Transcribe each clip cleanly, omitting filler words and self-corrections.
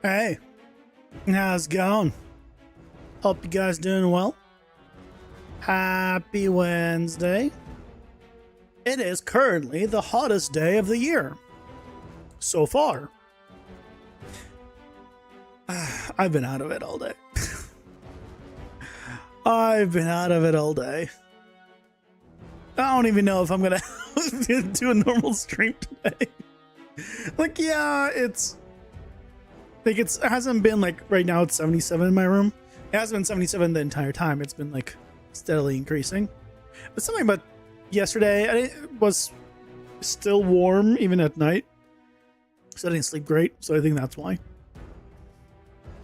Hey, how's it going? Hope you guys doing well. Happy Wednesday. It is currently the hottest day of the year. So far. I've been out of it all day. I've been out of it all day. I don't even know if I'm gonna do a normal stream today. It hasn't been like right now it's 77 in my room. It hasn't been 77 the entire time. It's been like steadily increasing. But something about yesterday, it was still warm even at night. So I didn't sleep great. So I think that's why.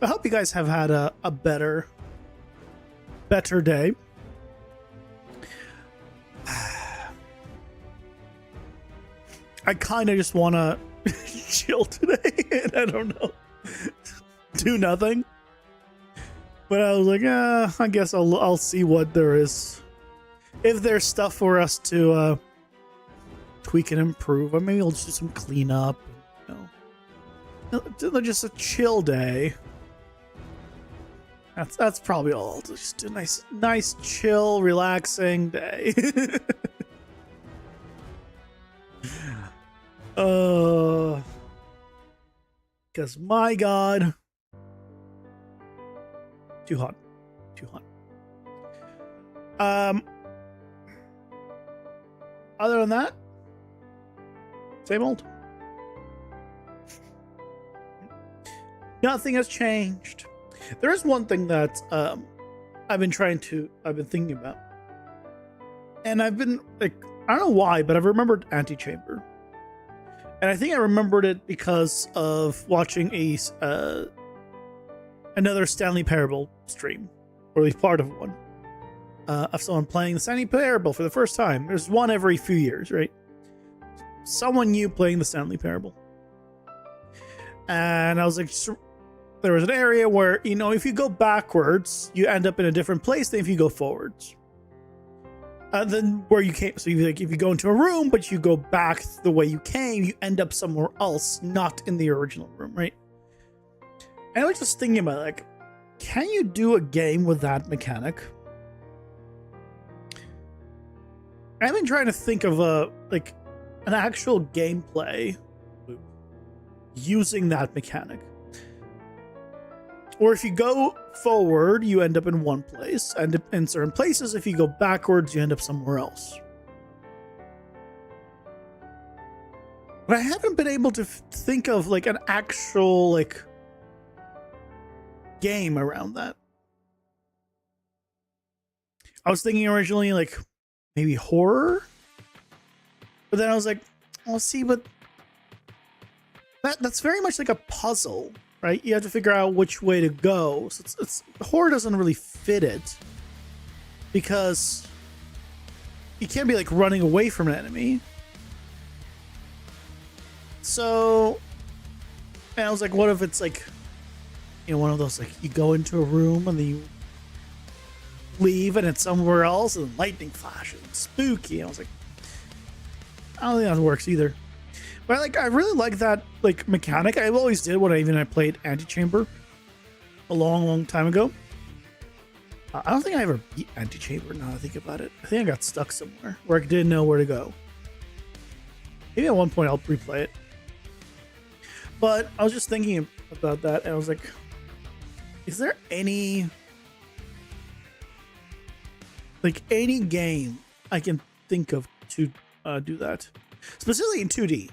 I hope you guys have had a better day. I kind of just want to chill today, and I don't know, do nothing. But I was like, I guess I'll see what there is. If there's stuff for us to tweak and improve, or maybe I'll just do some cleanup. Just a chill day. That's probably all. I'll just do a nice, chill, relaxing day. Because my God, too hot. Other than that, same old. Nothing has changed. There is one thing that I've been thinking about, and I've been like, I don't know why, but I've remembered Antechamber. And I think I remembered it because of watching another Stanley Parable stream, or at least part of one, of someone playing the Stanley Parable for the first time. There's one every few years, right? Someone new playing the Stanley Parable. And I was like, there was an area where, if you go backwards, you end up in a different place than if you go forwards. Than where you came. So if you go into a room, but you go back the way you came, you end up somewhere else, not in the original room, right? And I was just thinking about, like, can you do a game with that mechanic? I've been trying to think of an actual gameplay loop using that mechanic. Or if you go forward, you end up in one place, and in certain places, if you go backwards, you end up somewhere else. But I haven't been able to think of like an actual game around that. I was thinking originally maybe horror, but then I was like, "Well, see, but that's very much like a puzzle." Right, you have to figure out which way to go. So horror doesn't really fit it because you can't be running away from an enemy. So, and I was like, what if it's one of those you go into a room and then you leave and it's somewhere else and lightning flashes, spooky. And I was like, I don't think that works either. But I really like that mechanic. I always did when I played Antechamber a long time ago. I don't think I ever beat Antechamber now that I think about it. I think I got stuck somewhere where I didn't know where to go. Maybe at one point I'll replay it. But I was just thinking about that and I was like, is there any game I can think of to do that? Specifically in 2D.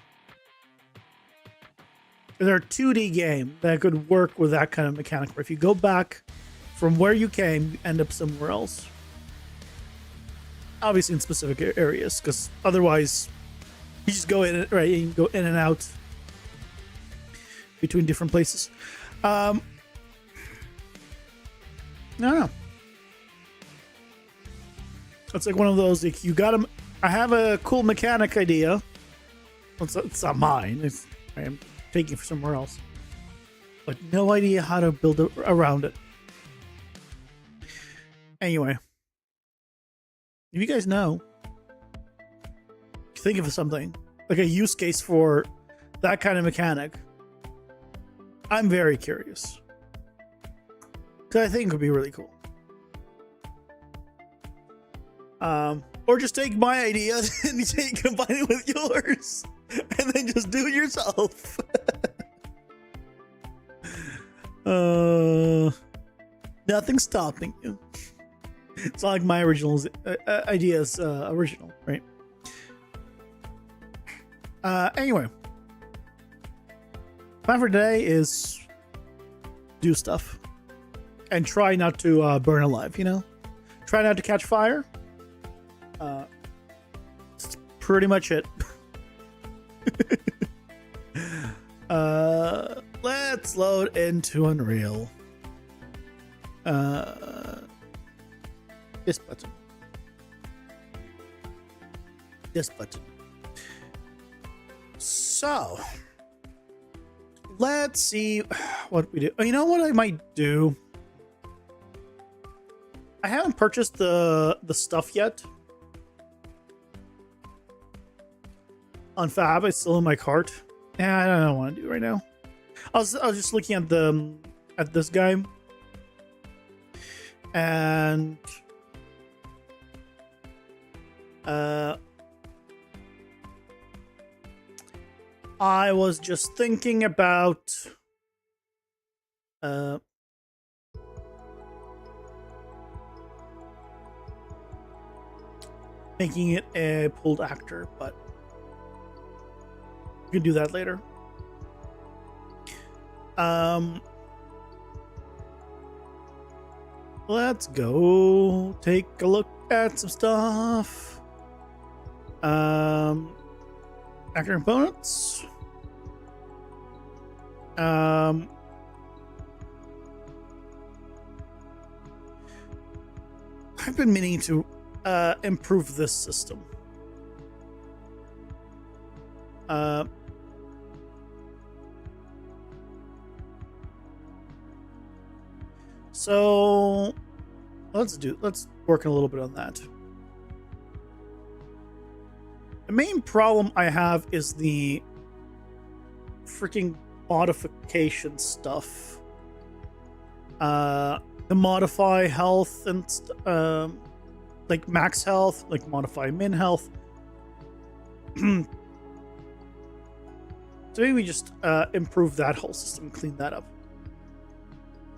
Is there a 2D game that could work with that kind of mechanic where if you go back from where you came, you end up somewhere else? Obviously in specific areas, because otherwise you just go in, right? You can go in and out between different places. I don't know. It's one of those, you got them. I have a cool mechanic idea. It's not mine. I am taking it for somewhere else. But no idea how to build around it. Anyway. If you guys know, think of something. Like a use case for that kind of mechanic. I'm very curious. Because I think it would be really cool. Or just take my idea and combine it with yours. And then just do it yourself. Nothing's stopping you. It's not like my idea is original, right? Anyway. Plan for today is do stuff. And try not to burn alive, you know? Try not to catch fire. That's pretty much it. Let's load into Unreal. This button. This button. So, let's see what we do. You know what I might do? I haven't purchased the stuff yet. On Fab, it's still in my cart. Yeah, I don't want to do it right now. I was just looking at this guy, and I was just thinking about making it a pulled actor, but we can do that later. Let's go take a look at some stuff. Actor components. I've been meaning to improve this system. So let's work a little bit on that. The main problem I have is the freaking modification stuff. The modify health and like max health, like modify min health. So maybe we just improve that whole system, clean that up.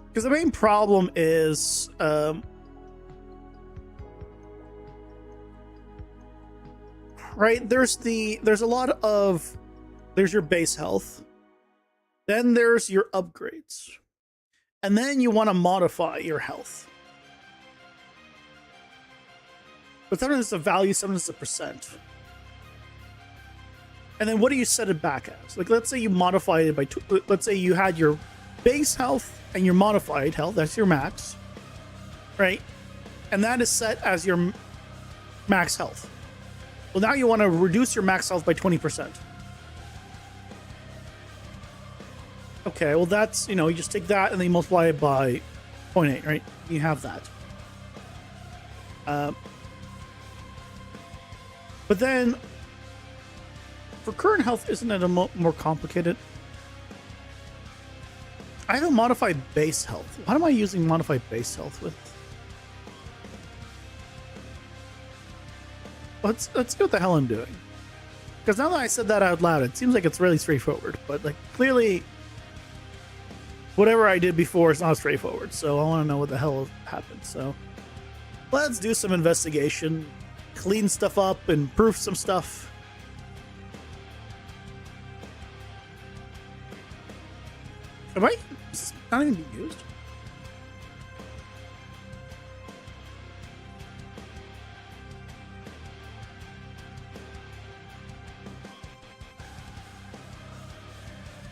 Because the main problem is right, there's your base health, then there's your upgrades, and then you want to modify your health. But sometimes it's a value, sometimes it's a percent. And then what do you set it back as? Like, let's say you modify it by let's say you had your base health and your modified health, that's your max, right? And that is set as your max health. Well, now you want to reduce your max health by 20%. Okay, well that's, you just take that and then you multiply it by 0.8, right? You have that. But then, for current health, isn't it a more complicated? I have a modified base health. What am I using modified base health with? Let's see what the hell I'm doing. Because now that I said that out loud, it seems like it's really straightforward. But like clearly, whatever I did before is not straightforward. So I want to know what the hell happened. So let's do some investigation, clean stuff up, improve some stuff. Is this not even being used?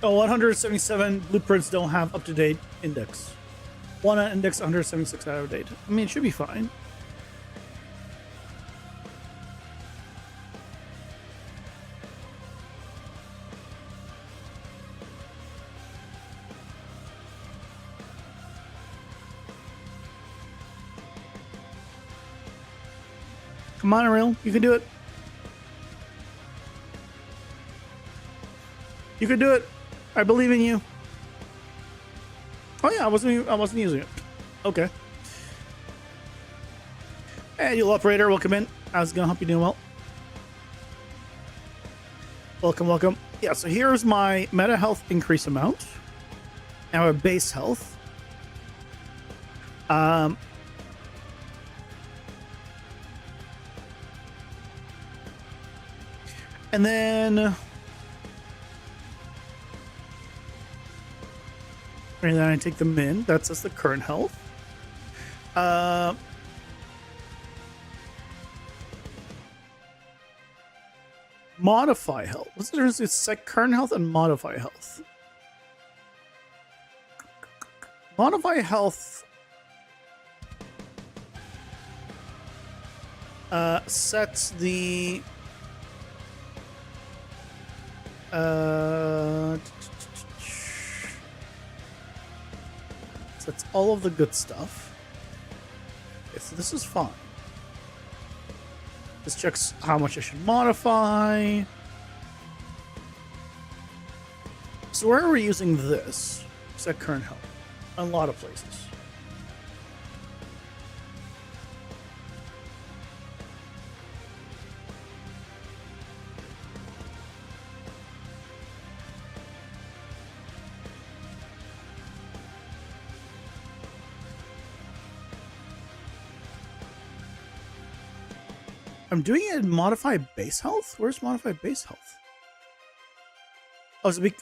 Oh, 177 blueprints don't have up-to-date index. One on index, 176 out of date. I mean, it should be fine. Come on, Unreal. You can do it. You can do it. I believe in you. I wasn't using it. Okay. Annual operator, welcome in. How's it going? Hope you're doing well. Welcome, welcome. Yeah, so here's my meta health increase amount. And our base health. And then I take the min. That's just the current health. Modify health. What's the difference? It's set current health and modify health. Modify health sets the sets all of the good stuff. Okay, so this is fine. This checks how much I should modify. So where are we using this? Set current health. A lot of places. I'm doing it in modify base health? Where's modify base health? Oh, is it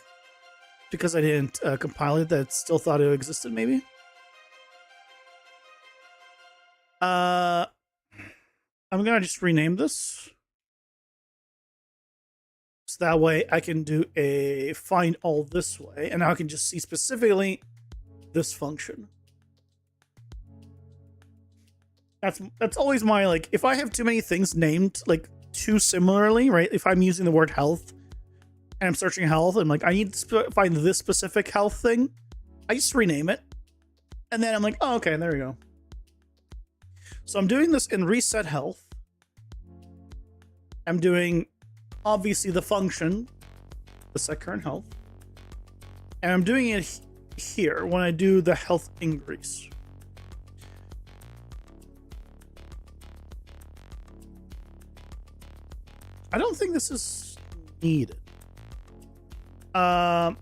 because I didn't compile it that still thought it existed, maybe? I'm gonna just rename this. So that way I can do a find all this way, and now I can just see specifically this function. That's always my, like, if I have too many things named like too similarly, right? If I'm using the word health and I'm searching health, and like I need to find this specific health thing, I just rename it, and then I'm like, oh, okay, there we go. So I'm doing this in reset health. I'm doing obviously the function, the set current health, and I'm doing it here when I do the health increase. I don't think this is needed. Or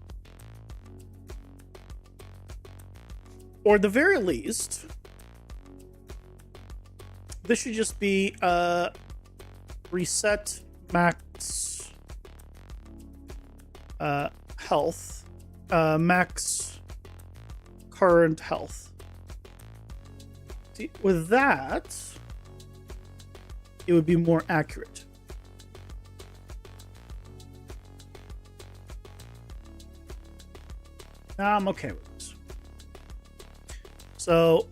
at the very least, this should just be reset max health, max current health. See, with that, it would be more accurate. I'm okay with this. So,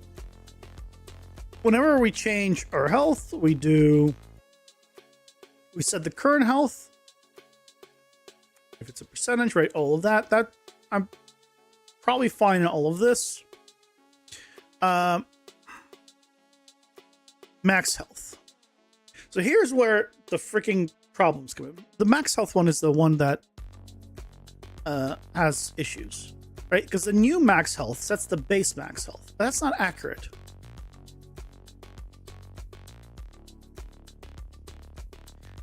whenever we change our health, we set the current health. If it's a percentage, right? All of that. I'm probably fine in all of this. Max health. So here's where the freaking problems come in. The max health one is the one that has issues. Right? Because the new max health sets the base max health. But that's not accurate.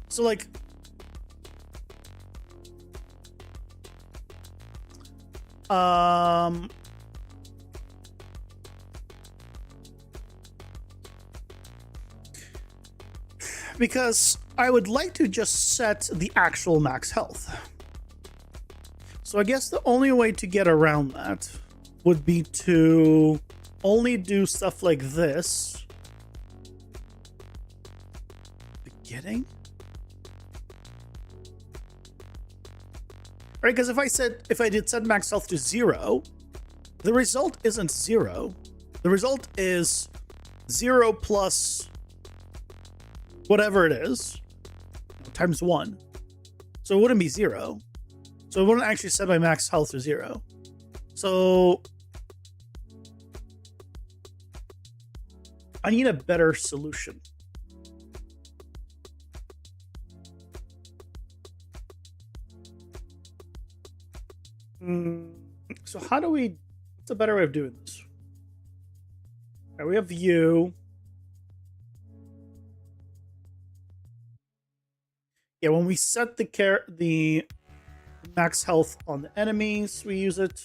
So, like, because I would like to just set the actual max health. So I guess the only way to get around that would be to only do stuff like this. Beginning? Right, because if I did set max health to 0, the result isn't 0. The result is 0 plus whatever it is, times 1. So it wouldn't be 0. So it wouldn't actually set my max health to 0. So I need a better solution. So how do we What's a better way of doing this? All right, we have you. Yeah, when we set the max health on the enemies, we use it,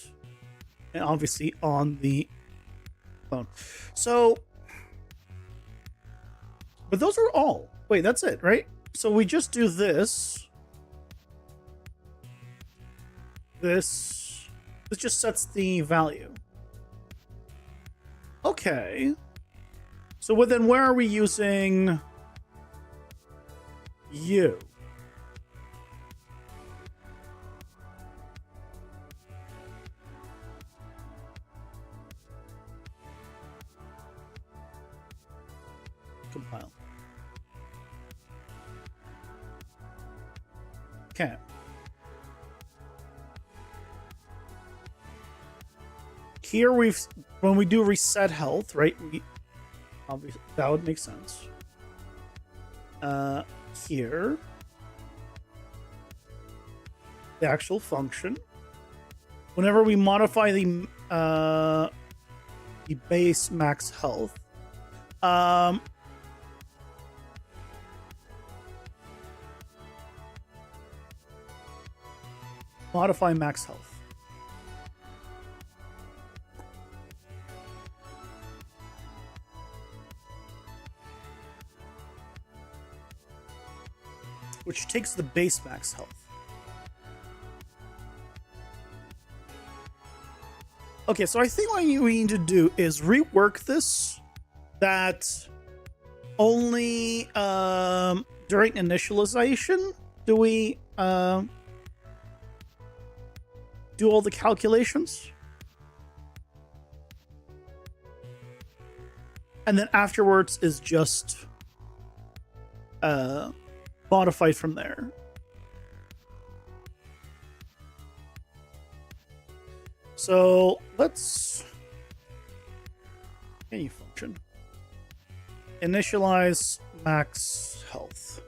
and obviously on the phone. So, but those are all. Wait, that's it, right? So we just do this. This just sets the value. Okay. So then where are we using you? Compile. Okay. Here when we do reset health, right? Obviously that would make sense. Here, the actual function. Whenever we modify the base max health, modify max health. Which takes the base max health. Okay, so I think what we need to do is rework this that only during initialization do we do all the calculations. And then afterwards is just modified from there. So let's any function initialize max health.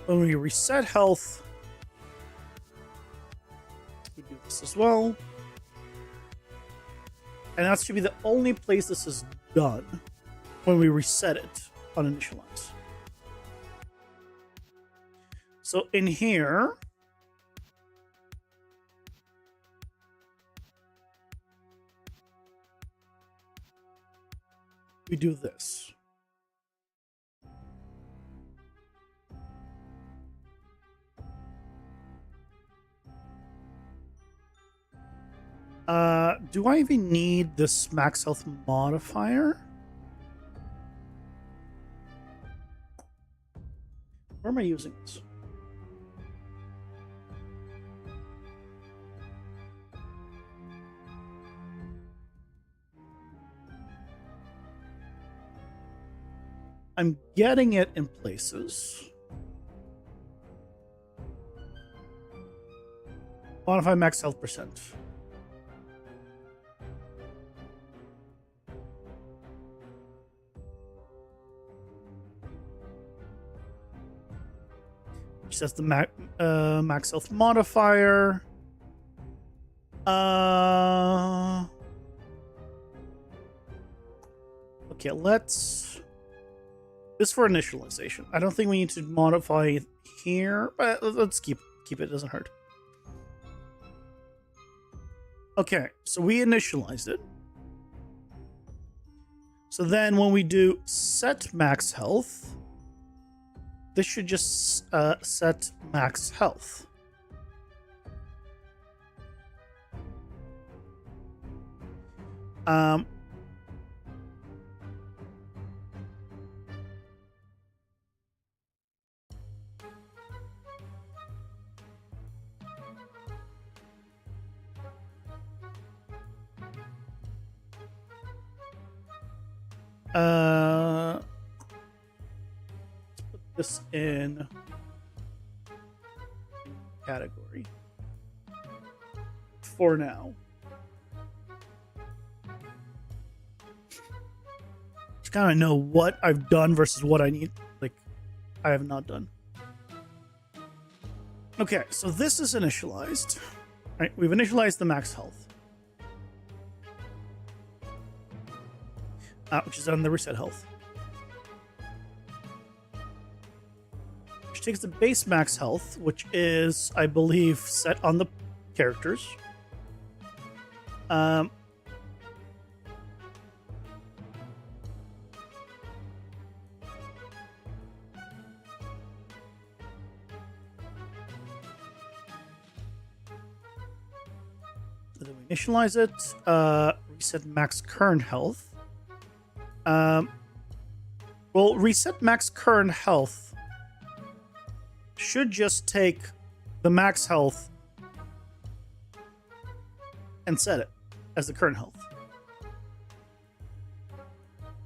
When we reset health, we do this as well. And that should be the only place this is done when we reset it on initialize. So in here, we do this. Do I even need this max health modifier? Where am I using this? I'm getting it in places. Modify max health percent. That's the max health modifier. Okay, let's. This for initialization. I don't think we need to modify it here, but let's keep it. It doesn't hurt. Okay, so we initialized it. So then when we do set max health, this should just set max health. Let's put this in category. For now. Just kind of know what I've done versus what I need. Like, I have not done. Okay, so this is initialized. Right, we've initialized the max health. Which is on the reset health. Which takes the base max health, which is, I believe, set on the characters. The then we initialize it, reset max current health. Well, reset max current health should just take the max health and set it as the current health.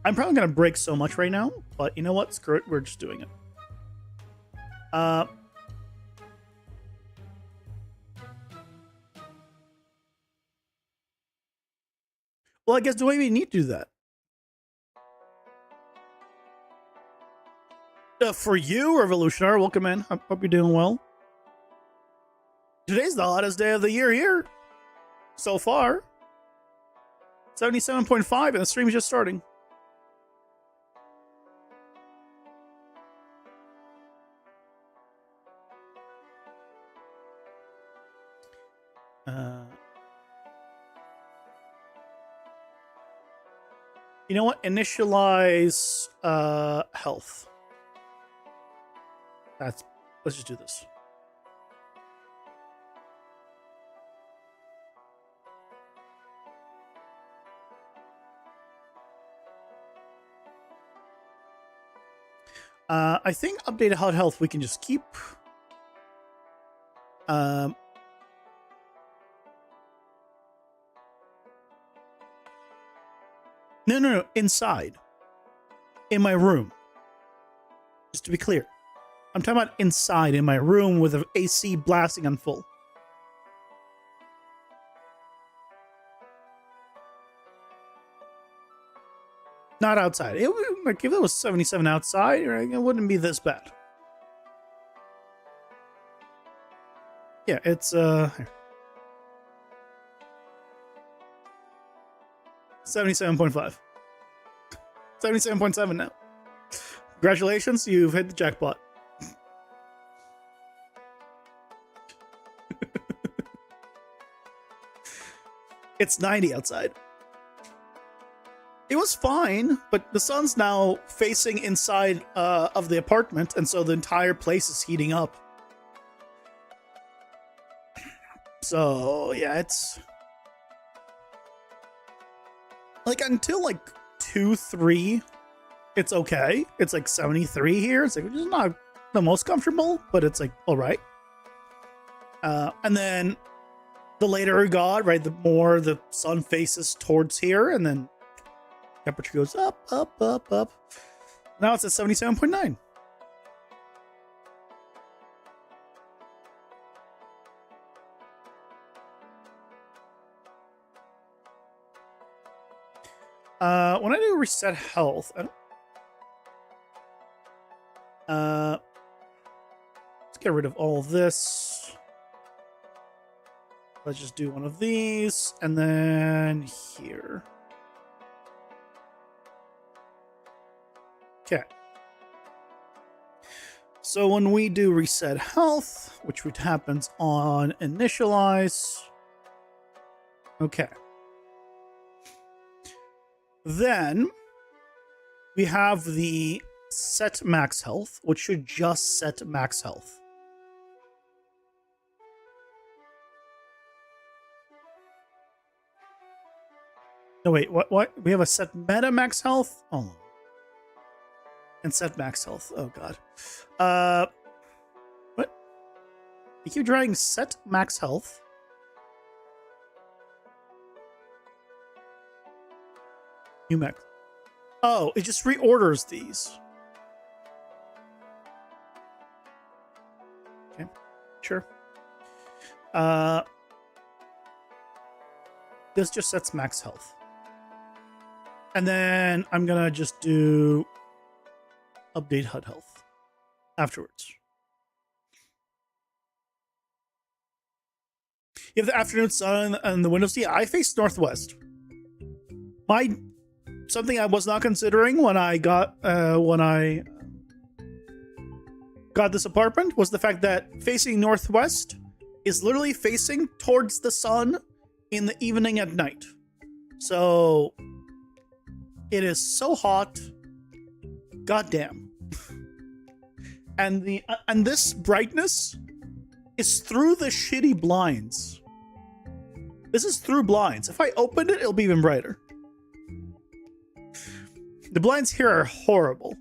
I'm probably going to break so much right now, but you know what? Screw it. We're just doing it. Well, I guess do I even need to do that? For you, Revolutionary, welcome in. I hope you're doing well. Today's the hottest day of the year here. So far. 77.5 and the stream is just starting. You know what? Initialize health. Let's just do this. I think updated hot health we can just keep. No, inside. In my room. Just to be clear. I'm talking about inside in my room with an AC blasting on full. Not outside. Like if it was 77 outside, right, it wouldn't be this bad. Yeah, it's 77.5. 77.7 now. Congratulations, you've hit the jackpot. It's 90 outside. It was fine, but the sun's now facing inside of the apartment, and so the entire place is heating up. So, yeah, it's... like, until, like, 2, 3, it's okay. It's, like, 73 here. It's, like, it's not the most comfortable, but it's, like, alright. And then the later it got, right, the more the sun faces towards here, and then temperature goes up, up, up, up. Now it's at 77.9. When I do reset health, let's get rid of all of this. Let's just do one of these, and then here. Okay. So when we do reset health, which happens on initialize, okay. Then we have the set max health, which should just set max health. No, wait, what? We have a set meta max health? Oh. And set max health. Oh, God. What? You keep trying set max health. New max. Oh, it just reorders these. Okay, sure. Uh, this just sets max health. And then I'm gonna just do update HUD health afterwards. You have the afternoon sun and the windows. Yeah, I face northwest. Something I was not considering when I got this apartment was the fact that facing northwest is literally facing towards the sun in the evening at night. So it is so hot. Goddamn. And this brightness is through the shitty blinds. This is through blinds. If I opened it, it'll be even brighter. The blinds here are horrible.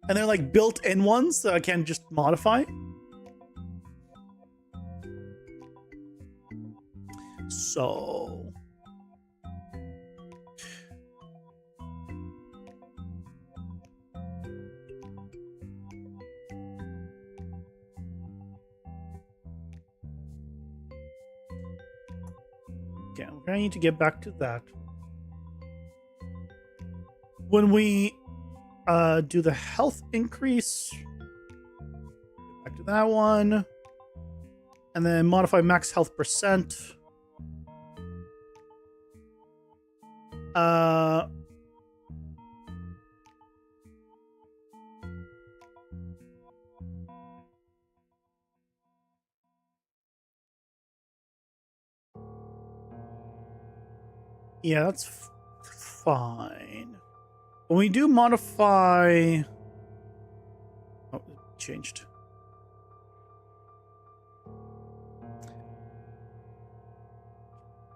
And they're like built-in ones that I can just modify. So... okay, I'm going to need to get back to that. When we do the health increase, get back to that one, and then modify max health percent. Yeah, that's fine. When we do modify... oh, it changed.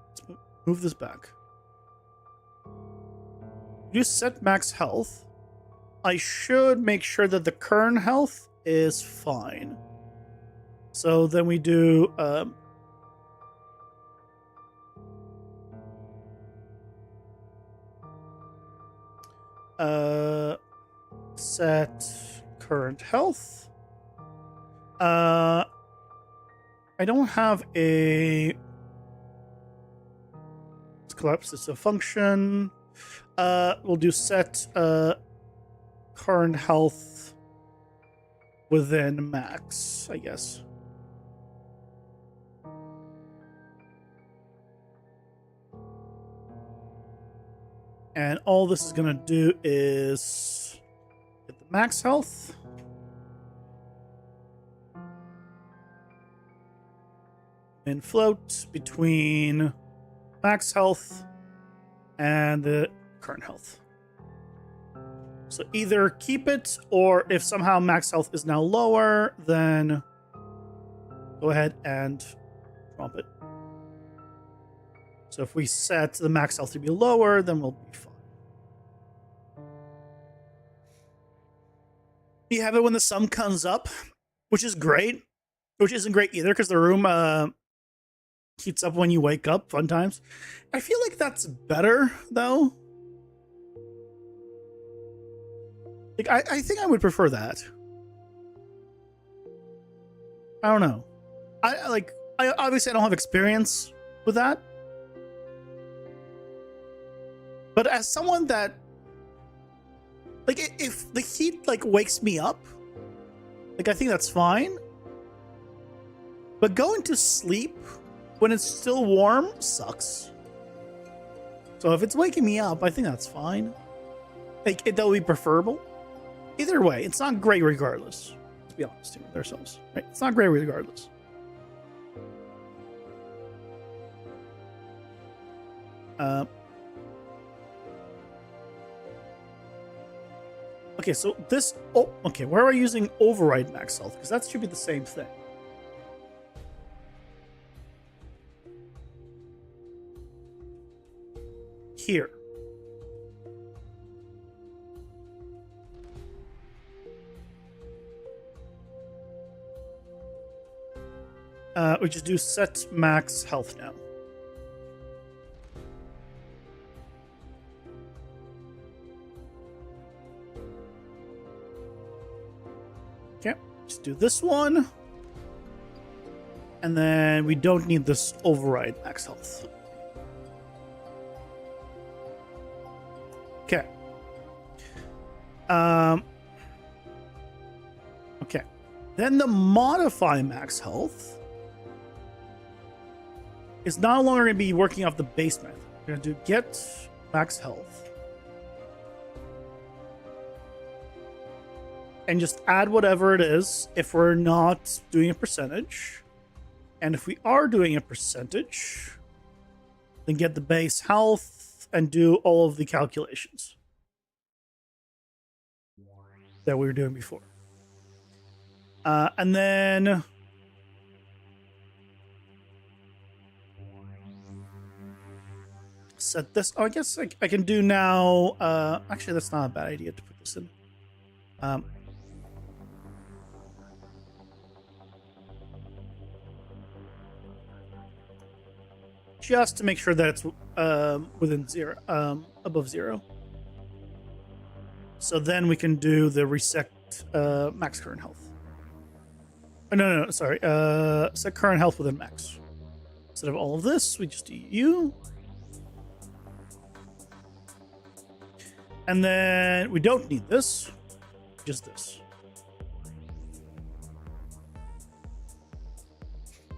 Let's move this back. You set max health. I should make sure that the current health is fine. So then we do... set current health. I don't have a... let's collapse this to function. We'll do set current health within max, I guess. And all this is going to do is get the max health. And float between max health and the current health. So either keep it, or if somehow max health is now lower, then go ahead and drop it. So if we set the max health to be lower, then we'll be fine. You have it when the sun comes up, which is great. Which isn't great either, because the room heats up when you wake up. Fun times. I feel like that's better, though. Like, I think I would prefer that. I don't know. I obviously I don't have experience with that. But as someone that, like, if the heat, like, wakes me up, like, I think that's fine. But going to sleep when it's still warm sucks. So if it's waking me up, I think that's fine. Like, that would be preferable. Either way, it's not great regardless. Let's be honest here with ourselves. Right? It's not great regardless. Okay, so this... oh, okay, where are we using override max health? Because that should be the same thing. Here. We just do set max health now. Okay, just do this one. And then we don't need this override max health. Okay. Okay. Then the modify max health is no longer going to be working off the base method. We're going to do get max health. And just add whatever it is if we're not doing a percentage. And if we are doing a percentage, then get the base health and do all of the calculations that we were doing before. And then set this. Oh, I guess I can do now. Actually, that's not a bad idea to put this in. Just to make sure that it's within zero, above zero. So then we can do the reset max current health. No, sorry. Set current health within max. Instead of all of this, we just do U. And then we don't need this, just this.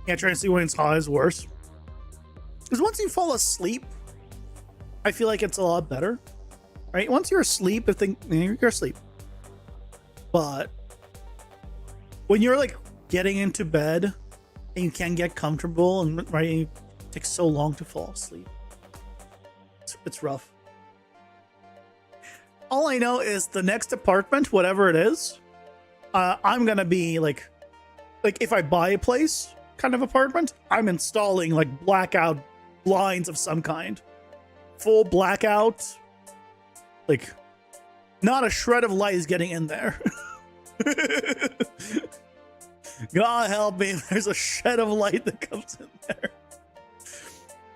Yeah, trying to see when it's high is worse. Because once you fall asleep, I feel like it's a lot better. Right? Once you're asleep, you're asleep. But when you're like getting into bed and you can't get comfortable and it takes so long to fall asleep, it's rough. All I know is the next apartment, whatever it is, I'm gonna be like if I buy a place kind of apartment, I'm installing like blackout blinds of some kind, full blackout, like not a shred of light is getting in there. God help me, there's a shed of light that comes in there.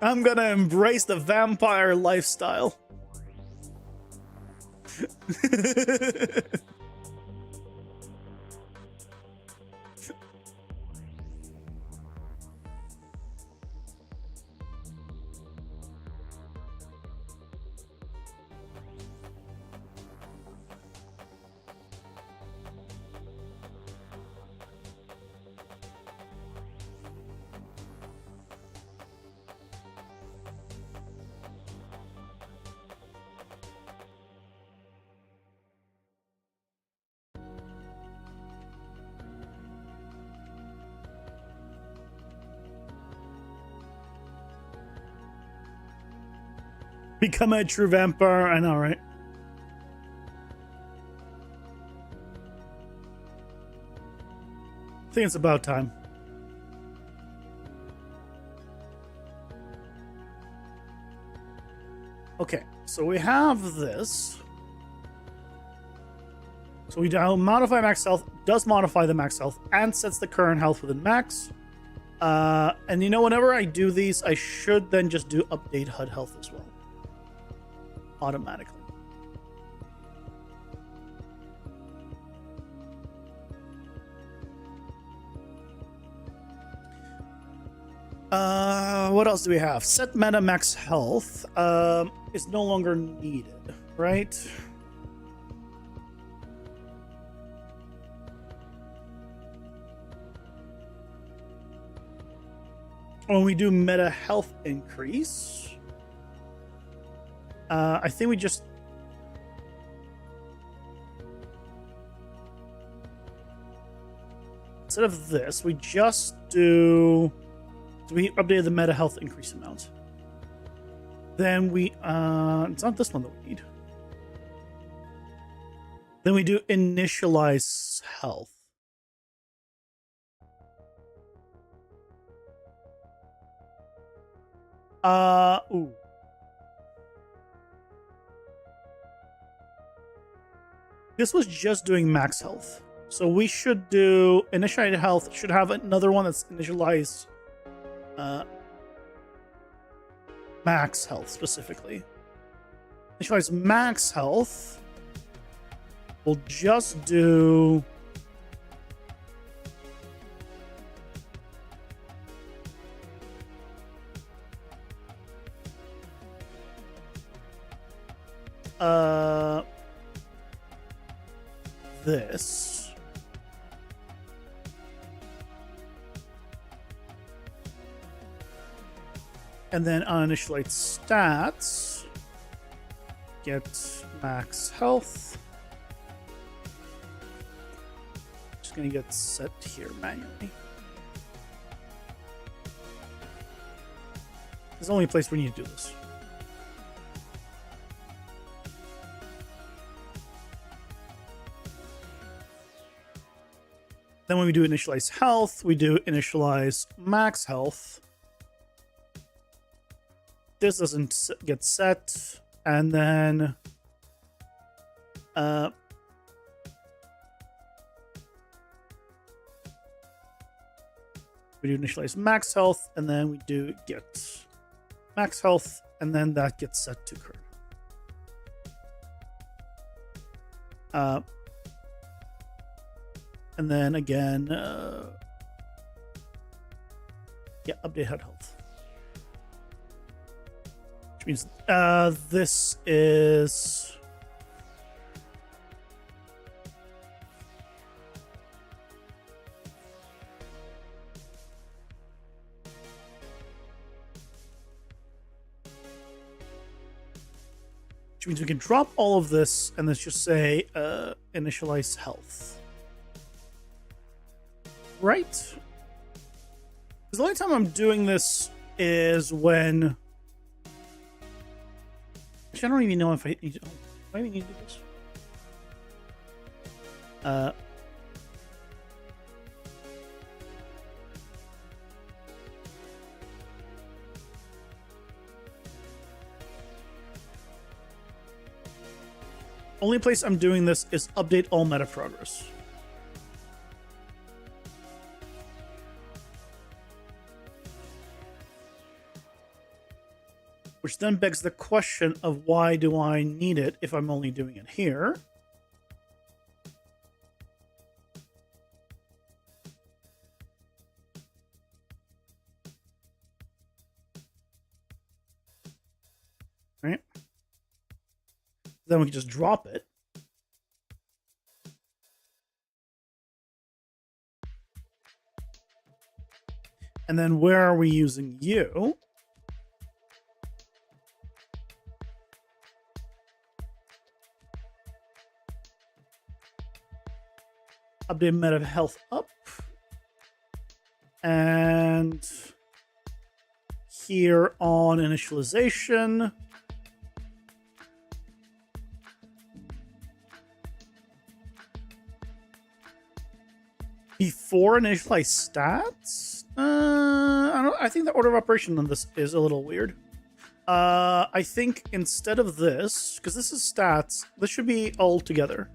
I'm gonna embrace the vampire lifestyle. Become a true vampire. I know, right? I think it's about time. Okay, so we have this. So we modify max health, does modify the max health, and sets the current health within max. And you know, whenever I do these, I should then just do update HUD health as well. Automatically. What else do we have? Set meta max health is no longer needed, right? When we do meta health increase, I think we just instead of this, we just do. So we updated the meta health increase amount. Then we it's not this one that we need. Then we do initialize health. Ooh. This was just doing max health. So we should do initialized health, should have another one that's initialized max health specifically. Initialize max health. We'll just do this. And then on initialize stats, get max health. Just gonna get set here manually. There's only a place where you need to do this. Then when we do initialize health, we do initialize max health. This doesn't get set. And then we do initialize max health, and then we do get max health, and then that gets set to current. And then again, yeah, update HUD health. Which means this is... Which means we can drop all of this and let's just say initialize health. Right? Because the only time I'm doing this is when... Actually, I don't even know if I need to... Do I even need to do this? Only place I'm doing this is update all meta progress. Which then begs the question of why do I need it if I'm only doing it here? Right? Then we can just drop it. And then where are we using you? Update meta health up. And here on initialization, before initialize stats? I think the order of operation on this is a little weird. I think instead of this, because this is stats, this should be all together.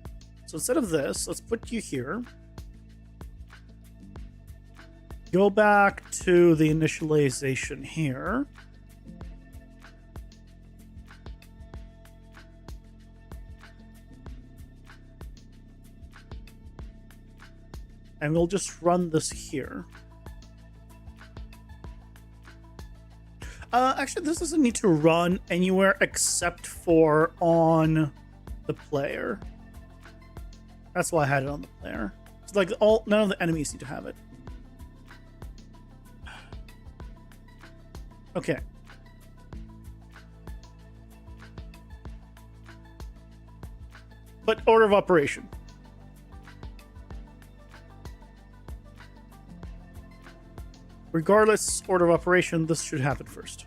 So instead of this, let's put you here. Go back to the initialization here. And we'll just run this here. Actually, this doesn't need to run anywhere except for on the player. That's why I had it on the player. It's like none of the enemies need to have it. Okay. But order of operation. Regardless, order of operation, this should happen first.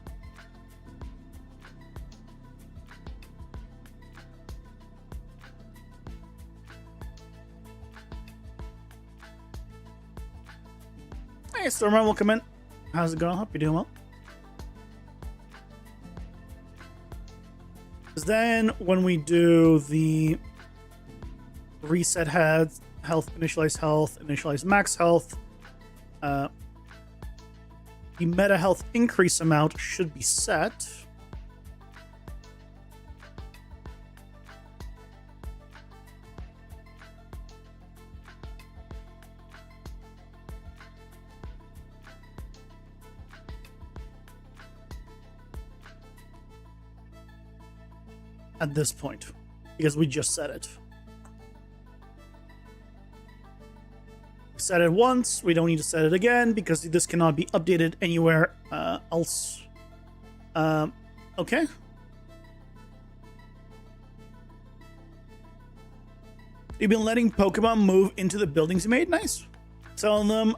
Hey, Stormman, welcome in. How's it going? Hope you're doing well. Because then when we do the reset health, initialize max health, the meta health increase amount should be set. at this point because we just said it. We said it once, we don't need to set it again because this cannot be updated anywhere else. Okay. You've been letting Pokemon move into the buildings you made? Nice. Telling them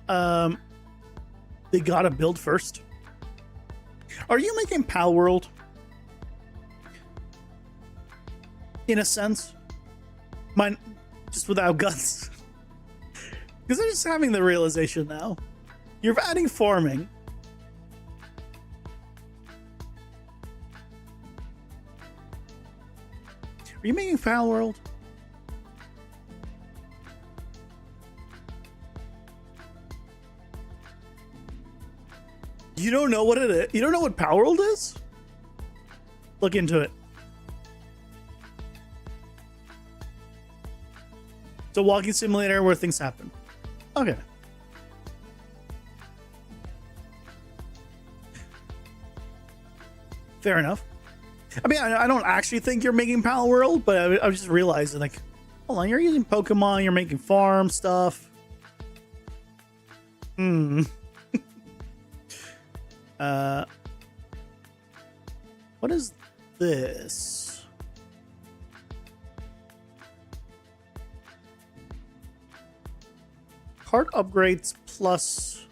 they gotta build first. Are you making Pal World? In a sense. Mine, just without guns. Because I'm just having the realization now. You're adding farming. Are you making Pal World? You don't know what it is? You don't know what Pal World is? Look into it. It's a walking simulator where things happen. Okay. Fair enough. I mean, I don't actually think you're making Pal World, but I was just realizing, like, hold on, you're using Pokemon, you're making farm stuff. What is this? Cart upgrades plus...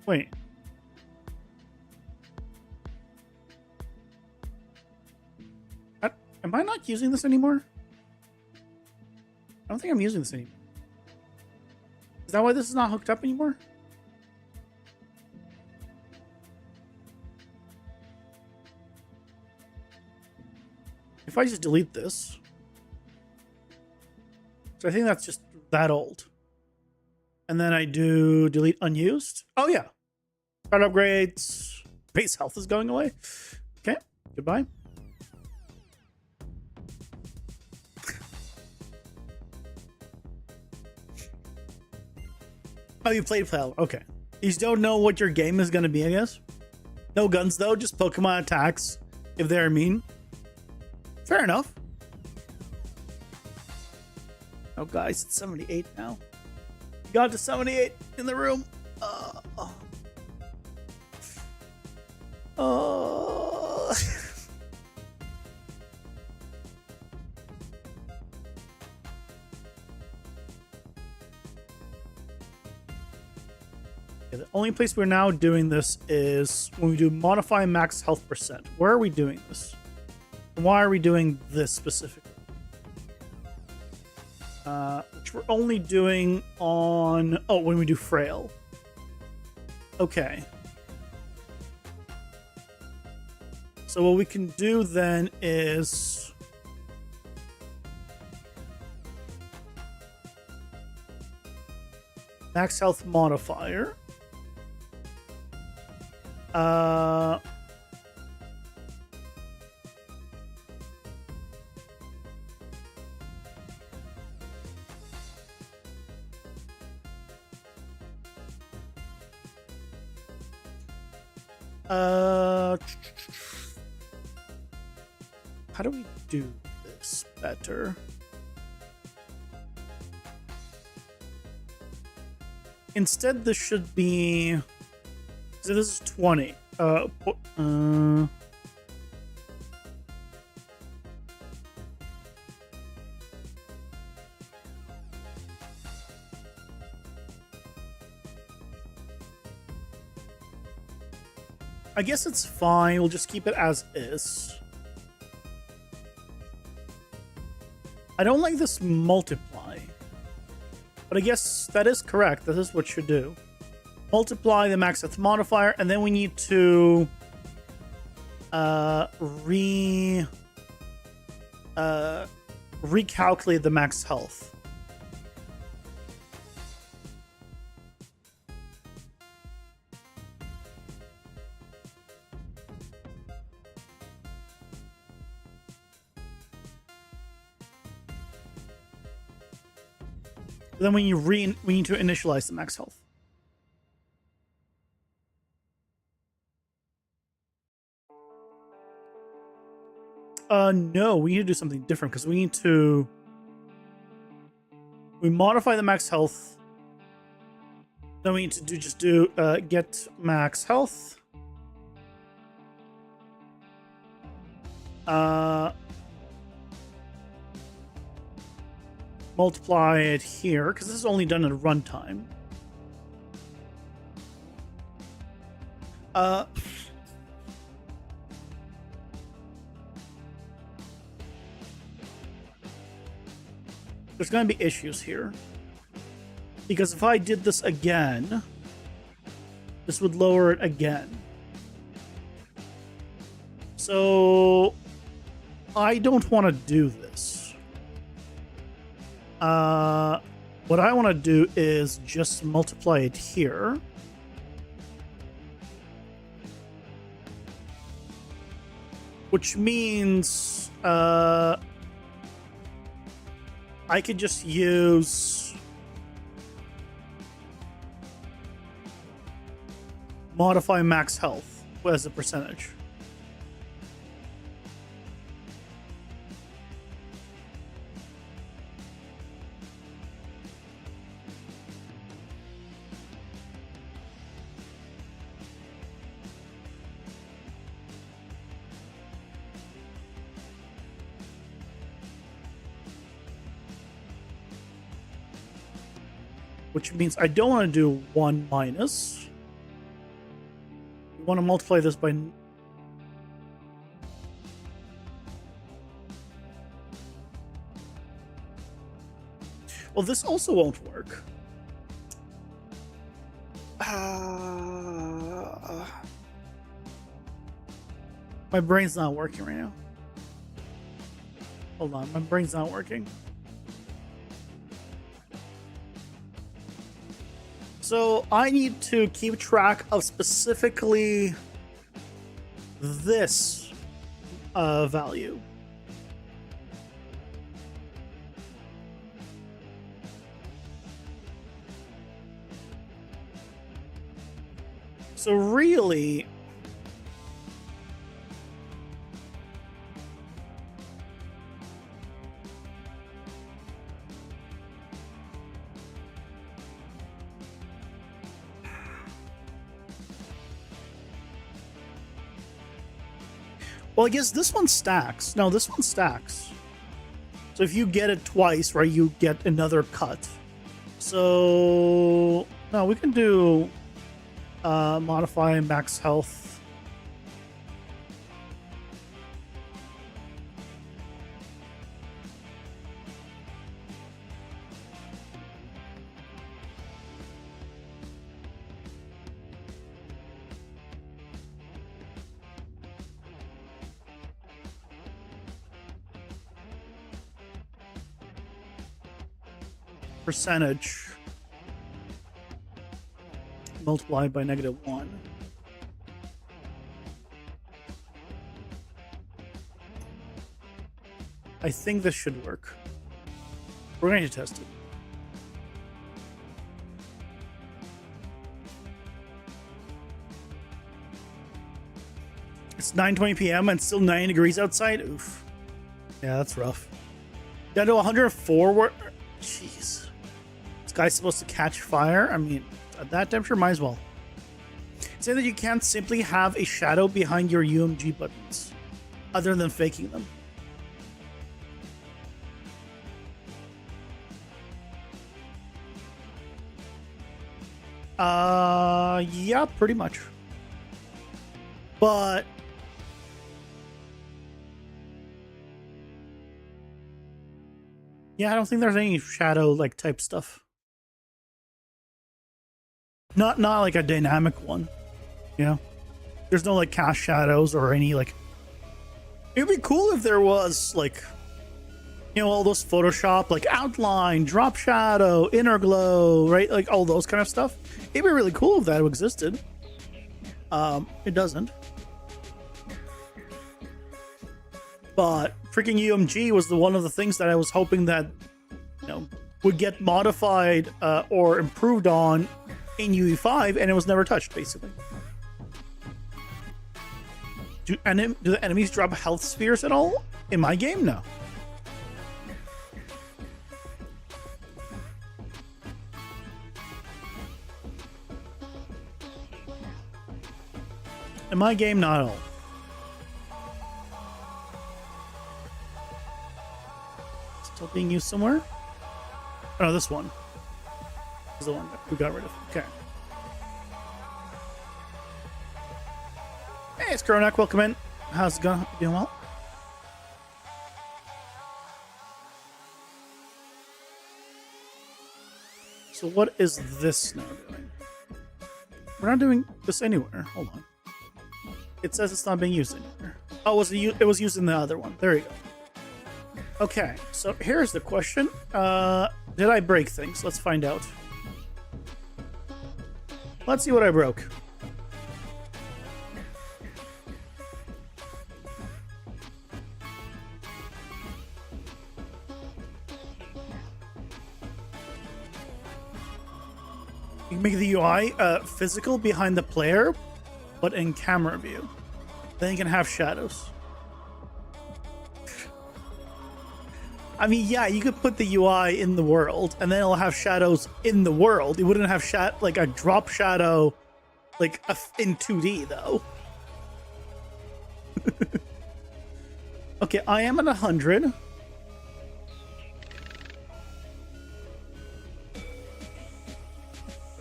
Wait. Am I not using this anymore? I don't think I'm using this anymore. Is that why this is not hooked up anymore? If I just delete this. So I think that's just that old. And then I do delete unused. Oh yeah. Card upgrades. Base health is going away. Okay. Goodbye. Oh, you played Pal. Okay. You don't know what your game is going to be, I guess? No guns, though. Just Pokemon attacks if they're mean. Fair enough. Oh, guys, it's 78 now. You got to 78 in the room. The only place we're now doing this is when we do modify max health percent. Where are we doing this? And why are we doing this specifically? Which we're only doing on... Oh, when we do frail. Okay. So what we can do then is... max health modifier. How do we do this better? Instead, this should be... So this is 20. I guess it's fine. We'll just keep it as is. I don't like this multiply. But I guess that is correct. This is what should do. Multiply the max health modifier, and then we need to recalculate the max health. Then when you we need to initialize the max health. No, we need to do something different because we need to. We modify the max health. Then we need to do get max health. Multiply it here because this is only done at runtime. There's going to be issues here. Because if I did this again, this would lower it again. So I don't want to do this. What I want to do is just multiply it here. Which means I could just use modify max health as a percentage. Which means I don't want to do 1 minus. We want to multiply this by... Well, this also won't work. My brain's not working right now. Hold on, my brain's not working. So I need to keep track of specifically this value. So really, well, I guess this one stacks. No, this one stacks. So if you get it twice, right, you get another cut. So no, we can do modify max health. Percentage multiplied by -1. I think this should work. We're going to test it. It's 9:20 p.m. and still 90 degrees outside. Oof. Yeah, that's rough. Down to 104. Jeez. This guy's supposed to catch fire? I mean, at that temperature, might as well. Say that you can't simply have a shadow behind your UMG buttons, other than faking them. Yeah, pretty much. But yeah, I don't think there's any shadow like type stuff. Not like a dynamic one. You know? There's no like cast shadows or any like... It'd be cool if there was like, you know, all those Photoshop like outline, drop shadow, inner glow, right? Like all those kind of stuff. It'd be really cool if that existed. It doesn't. But freaking UMG was one of the things that I was hoping that, you know, would get modified or improved on in UE5, and it was never touched, basically. Do the enemies drop health spheres at all? In my game, no. In my game, not at all. Still being used somewhere? Oh, no, this one is the one that we got rid of. Okay. Hey, it's Kronak. Welcome in. How's it going? You doing well? So what is this now doing? We're not doing this anywhere. Hold on. It says it's not being used anymore. Oh, it was used in the other one. There you go. Okay, so here's the question. Did I break things? Let's find out. Let's see what I broke. You can make the UI physical behind the player, but in camera view. Then you can have shadows. I mean, yeah, you could put the UI in the world, and then it'll have shadows in the world. You wouldn't have like a drop shadow, like in 2D though. Okay, I am at 100.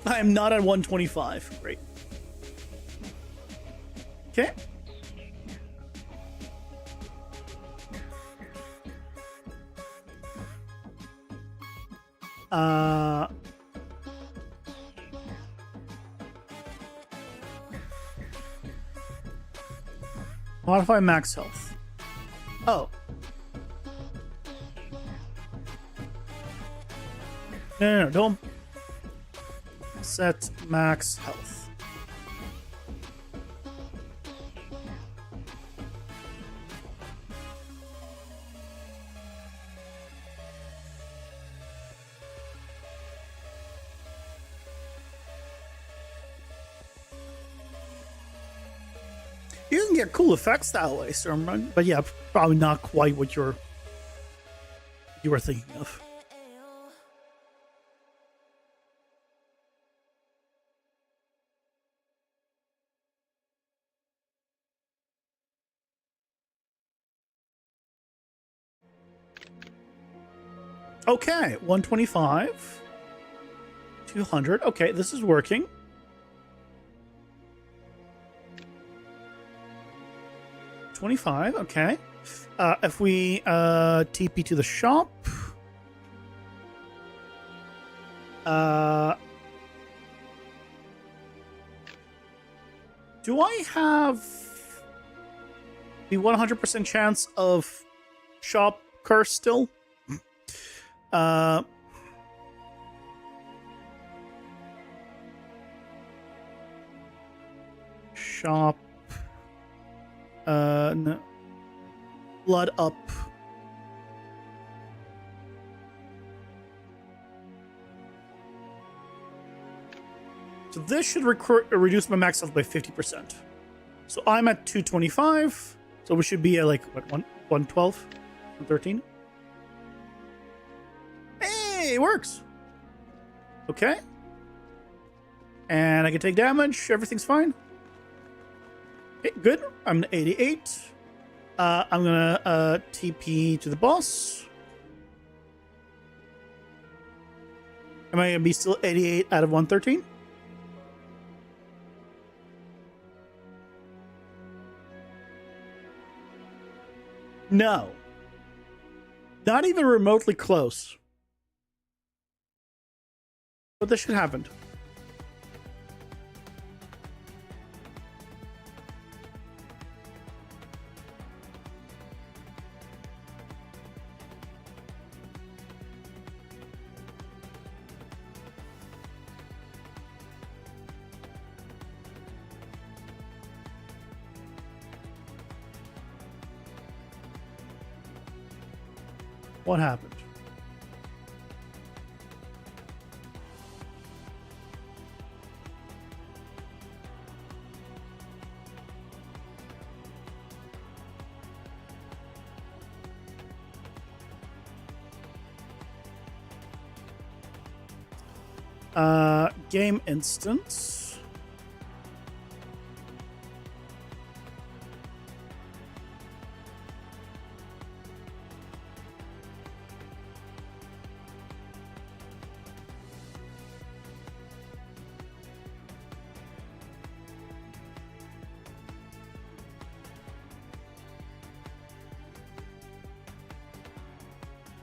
I am not at 125. Great. Okay. Modify max health. Oh. No, don't set max health. You can get cool effects that way, Stormrun, but yeah, probably not quite what you were thinking of. Okay, 125, 200. Okay, this is working. $25, okay. If we TP to the shop, do I have the 100% chance of shop curse still? Shop. No. Blood up. So this should reduce my max health by 50%. So I'm at 225. So we should be at like, what, 112? 113? Hey, it works. Okay. And I can take damage. Everything's fine. Okay, good. I'm at 88. I'm gonna TP to the boss. Am I gonna be still 88 out of 113? No. Not even remotely close. But this should happen. What happened? Game instance.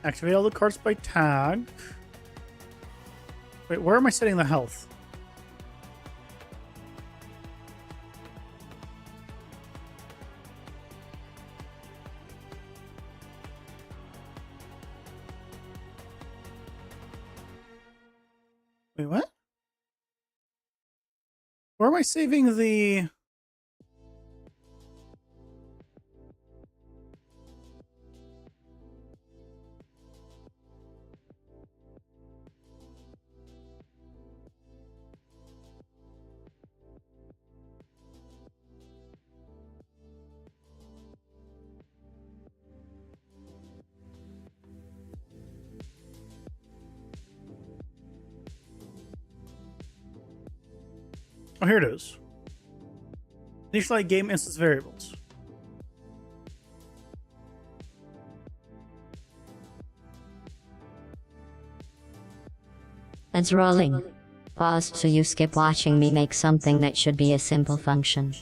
Activate all the cards by tag. Wait, where am I setting the health? Wait, what? Where am I saving the... Oh, here it is. Initialize game instance variables. It's rolling. Pause so you skip watching me make something that should be a simple function.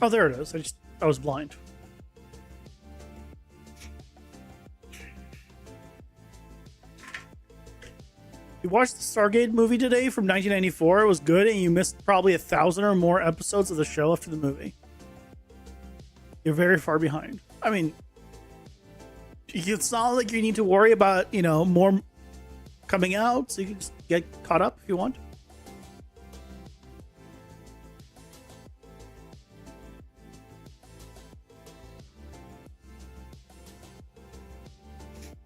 Oh, there it is. I was blind. You watched the Stargate movie today from 1994. It was good, and you missed probably 1,000 or more episodes of the show after the movie. You're very far behind. I mean, it's not like you need to worry about, more coming out, so you can just get caught up if you want.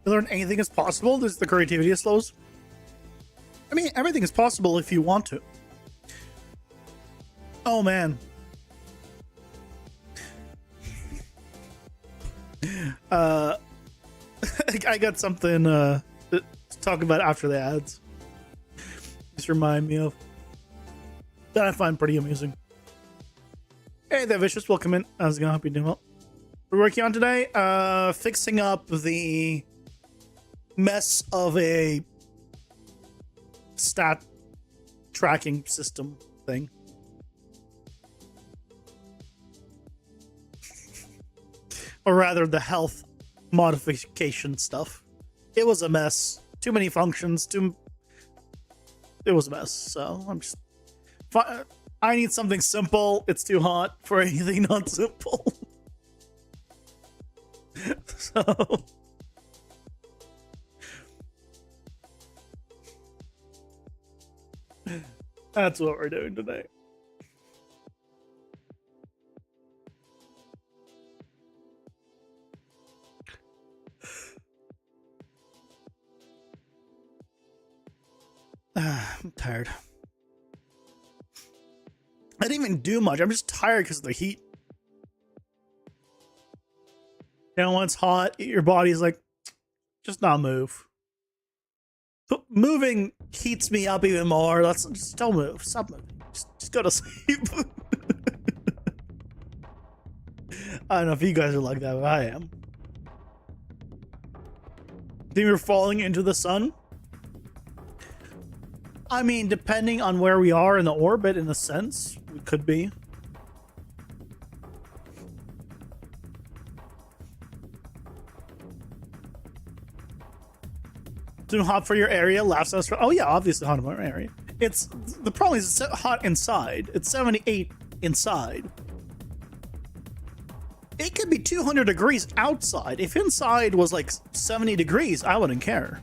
You learn anything is possible. There's the creativity slows. I mean, everything is possible if you want to. Oh, man. I got something to talk about after the ads. Just remind me of. That I find pretty amusing. Hey there, Vicious. Welcome in. How's it going? Hope you're doing well. We're working on today, fixing up the mess of a stat tracking system thing. Or rather, the health modification stuff. It was a mess. Too many functions. It was a mess. So I'm just... I need something simple. It's too hot for anything not simple. So... that's what we're doing today. I'm tired. I didn't even do much. I'm just tired because of the heat. When it's hot, your body's like, just not move. But moving heats me up even more. Just don't move. Stop moving. Just go to sleep. I don't know if you guys are like that, but I am. Think we're falling into the sun? I mean, depending on where we are in the orbit, in a sense, we could be. Too hot for your area? Laughs us. Oh yeah, obviously hot in our area. The problem is it's hot inside. It's 78 inside. It could be 200 degrees outside. If inside was like 70 degrees, I wouldn't care.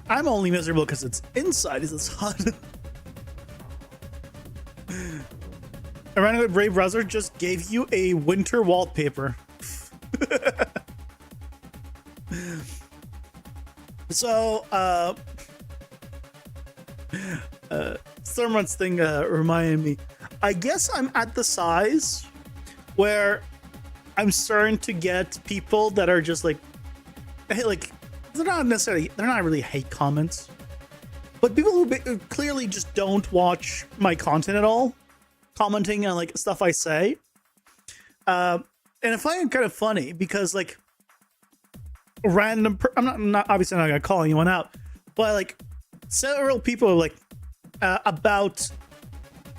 I'm only miserable because it's inside is it's hot. Ironic Brave Browser just gave you a winter wallpaper. So, Thermon's thing reminded me. I guess I'm at the size where I'm starting to get people that are just like like they're not really hate comments, but people who clearly just don't watch my content at all, commenting on like stuff I say. And I find it kind of funny because like I'm not obviously not gonna call anyone out, but like several people are like about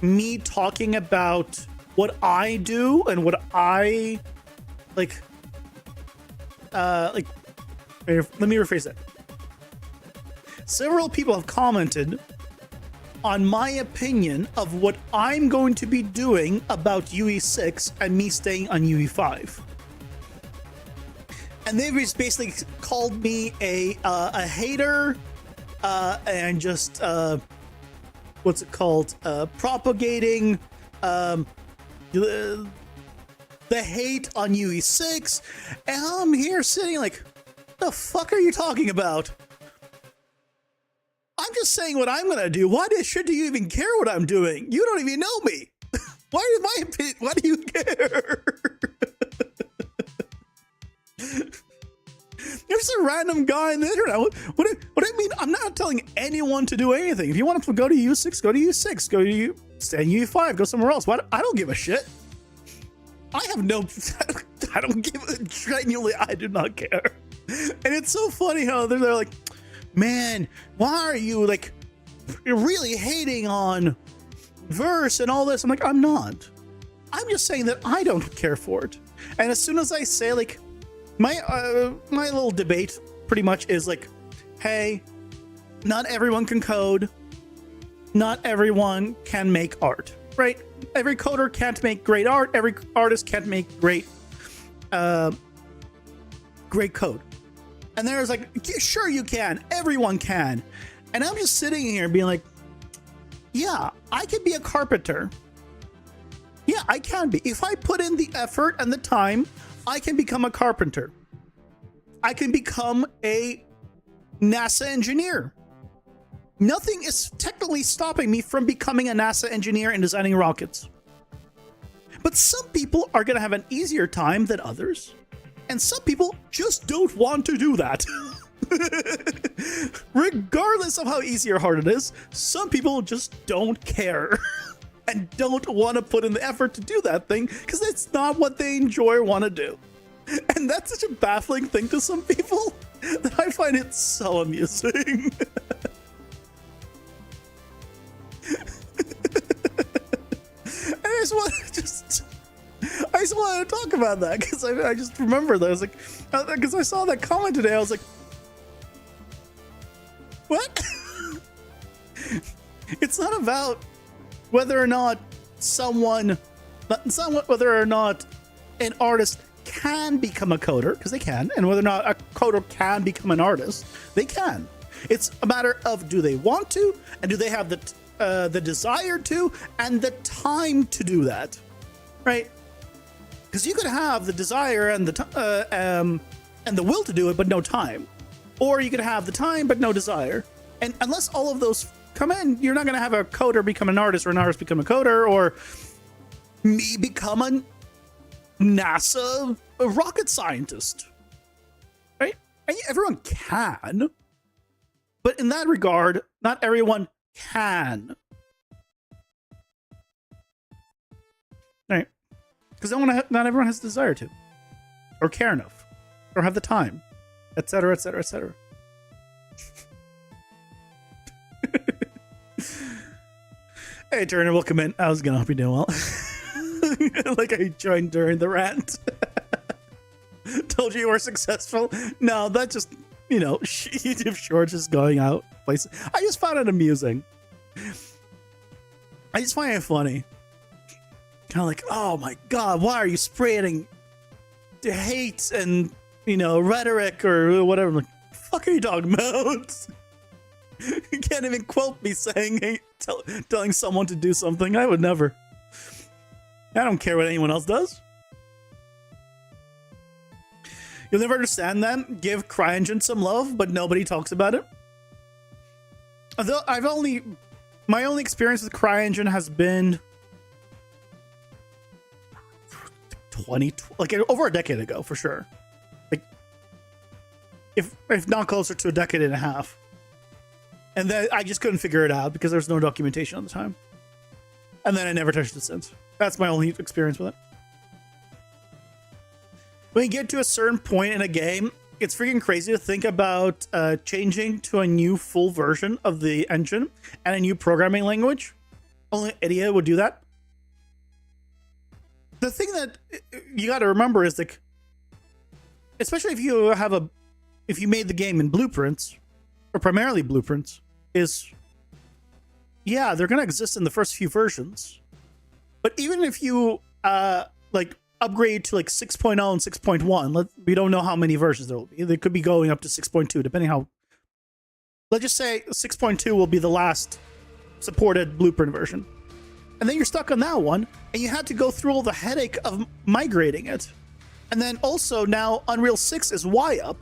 me talking about what I do and what I like let me rephrase that. Several people have commented on my opinion of what I'm going to be doing about UE6 and me staying on UE5. And they've just basically called me a hater and just what's it called? Propagating the hate on UE6, and I'm here sitting like, the fuck are you talking about? I'm just saying what I'm gonna do. Why should you even care what I'm doing? You don't even know me. Why my opinion? Why do you care? You're just a random guy on the internet. What I mean, I'm not telling anyone to do anything. If you want to go to U6, go to U6. Go to stay in U5. Go somewhere else. What? I don't give a shit. I have no. I don't give a. Genuinely, I do not care. And it's so funny how they're like, man, why are you like, you're really hating on Verse and all this? I'm like, I'm not. I'm just saying that I don't care for it. And as soon as I say like, my little debate pretty much is like, hey, not everyone can code. Not everyone can make art, right? Every coder can't make great art. Every artist can't make great code. And there's like, sure you can. Everyone can. And I'm just sitting here being like, yeah, I could be a carpenter. Yeah, I can be. If I put in the effort and the time, I can become a carpenter. I can become a NASA engineer. Nothing is technically stopping me from becoming a NASA engineer and designing rockets. But some people are going to have an easier time than others. And some people just don't want to do that. Regardless of how easy or hard it is, some people just don't care and don't want to put in the effort to do that thing because it's not what they enjoy or want to do. And that's such a baffling thing to some people that I find it so amusing. And I just wanted to talk about that because I just remember that. I was like, because I saw that comment today, I was like, what? It's not about whether or not whether or not an artist can become a coder, because they can, and whether or not a coder can become an artist, they can. It's a matter of, do they want to, and do they have the desire to, and the time to do that, right? Because you could have the desire and the will to do it, but no time, or you could have the time but no desire. And unless all of those come in, you're not going to have a coder become an artist, or an artist become a coder, or me become a NASA rocket scientist, right? And everyone can, but in that regard, not everyone can, right? Because not everyone has the desire to, or care enough, or have the time, etc., etc., etc. Hey, Turner, welcome in. I was gonna hope you're doing well. Like I joined during the rant. Told you were successful. No, that's just, YouTube Shorts just going out places. I just found it amusing. I just find it funny. Kind of like, oh my god, why are you spreading hate and rhetoric or whatever? I'm like, the fuck are you talking about? You can't even quote me saying, hey, telling someone to do something. I would never. I don't care what anyone else does. You'll never understand that. Give CryEngine some love, but nobody talks about it. Although my only experience with CryEngine has been 20, like over a decade ago, for sure. Like if not closer to a decade and a half. And then I just couldn't figure it out because there's no documentation at the time. And then I never touched it since. That's my only experience with it. When you get to a certain point in a game, it's freaking crazy to think about changing to a new full version of the engine and a new programming language. Only an idiot would do that. The thing that you got to remember is like, especially if you made the game in blueprints, or primarily blueprints, is yeah, they're gonna exist in the first few versions. But even if you like upgrade to like 6.0 and 6.1, we don't know how many versions there will be. They could be going up to 6.2, depending how. Let's just say 6.2 will be the last supported blueprint version. And then you're stuck on that one, and you had to go through all the headache of migrating it. And then also now Unreal 6 is Y up.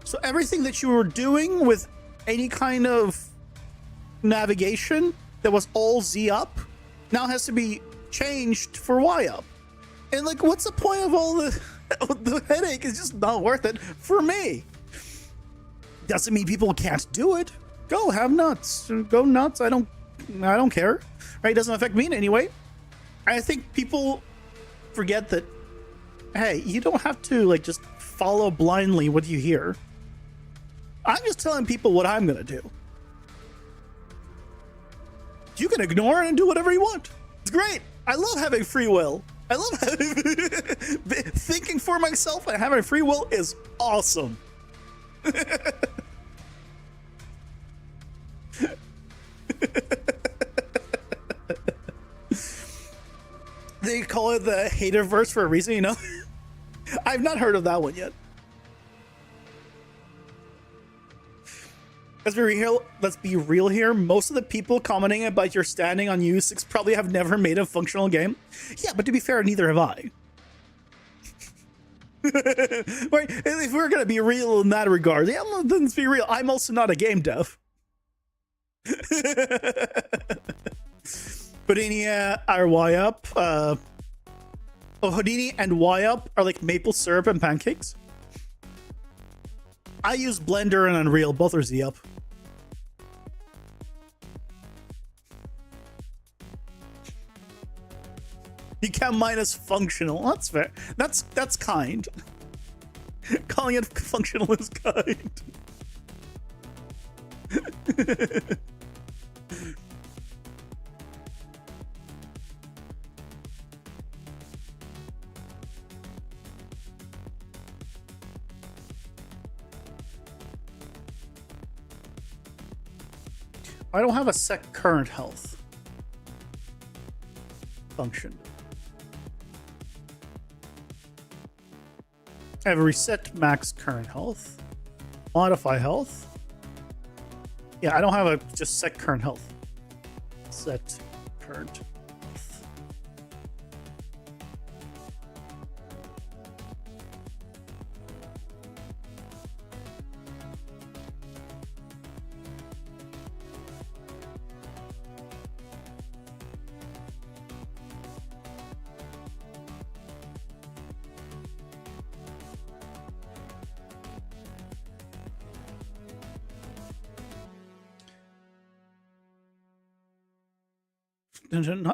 So everything that you were doing with any kind of navigation that was all Z up now has to be changed for Y up. And like, what's the point of all the headache? Is just not worth it for me. Doesn't mean people can't do it. Go have nuts. Go nuts. I don't care. Right? It doesn't affect me in any way. I think people forget that, hey, you don't have to like just follow blindly what you hear. I'm just telling people what I'm gonna do. You can ignore it and do whatever you want. It's great. I love having free will. I love thinking for myself and having free will is awesome. They call it the haterverse for a reason, you know? I've not heard of that one yet. Let's be real here. Most of the people commenting about your standing on U6 probably have never made a functional game. Yeah, but to be fair, neither have I. Right? If we're gonna be real in that regard, yeah, let's be real. I'm also not a game dev. Houdini are Y up. Houdini and Y up are like maple syrup and pancakes. I use Blender and Unreal. Both are Z up. You count mine as functional. That's fair. That's kind. Calling it functional is kind. I don't have a set current health function. I have a reset max current health, modify health. Yeah, I don't have a just set current health. Set current health.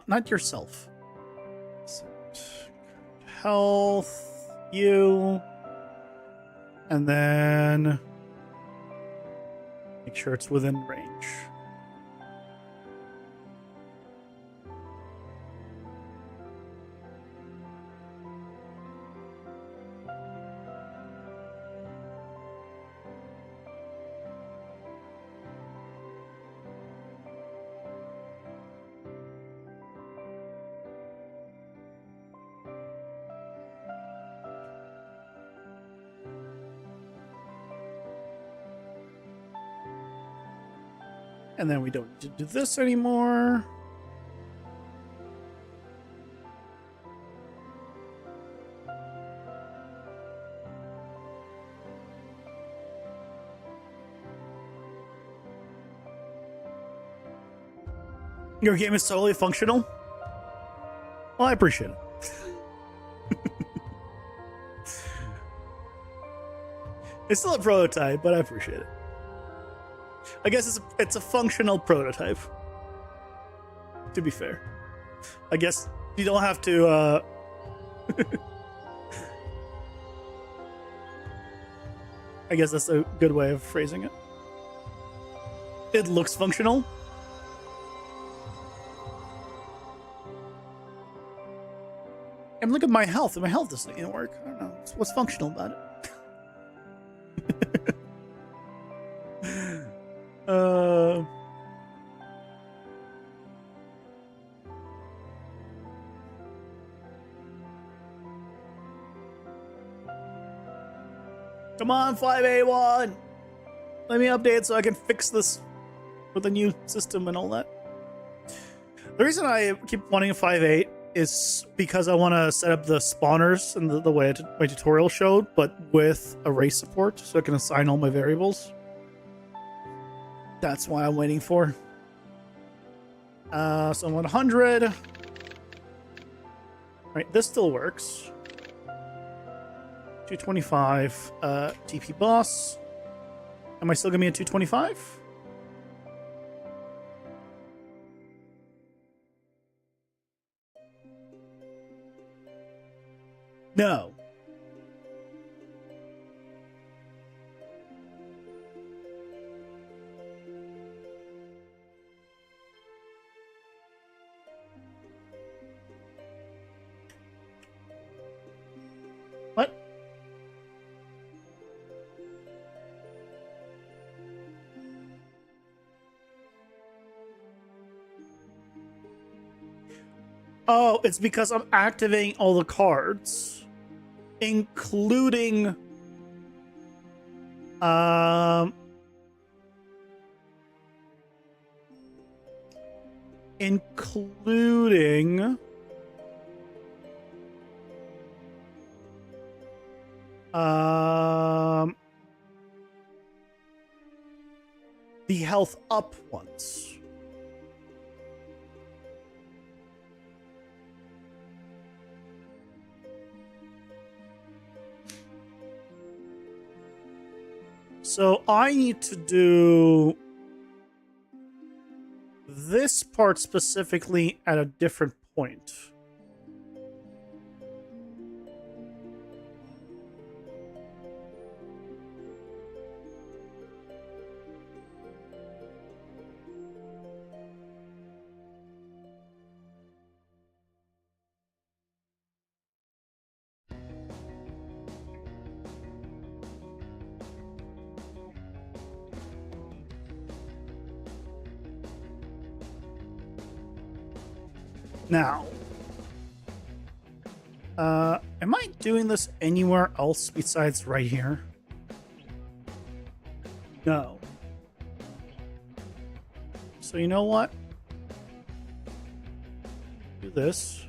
Not yourself. Health, you, and then make sure it's within range. And then we don't need to do this anymore. Your game is totally functional? Well, I appreciate it. It's still a prototype, but I appreciate it. I guess it's a functional prototype. To be fair, I guess you don't have to. I guess that's a good way of phrasing it. It looks functional. And look at my health. My health doesn't work. I don't know. What's functional about it? Come on, 5A1. Let me update so I can fix this with the new system and all that. The reason I keep wanting a 5.8 is because I want to set up the spawners and the way my tutorial showed, but with array support, so I can assign all my variables. That's why I'm waiting for. So I'm at 100. Right, this still works. 225 TP boss. Am I still gonna be at 225? No. What? Oh, it's because I'm activating all the cards, including the health up ones. So I need to do this part specifically at a different point. Now, am I doing this anywhere else besides right here? No. So you know what? Do this.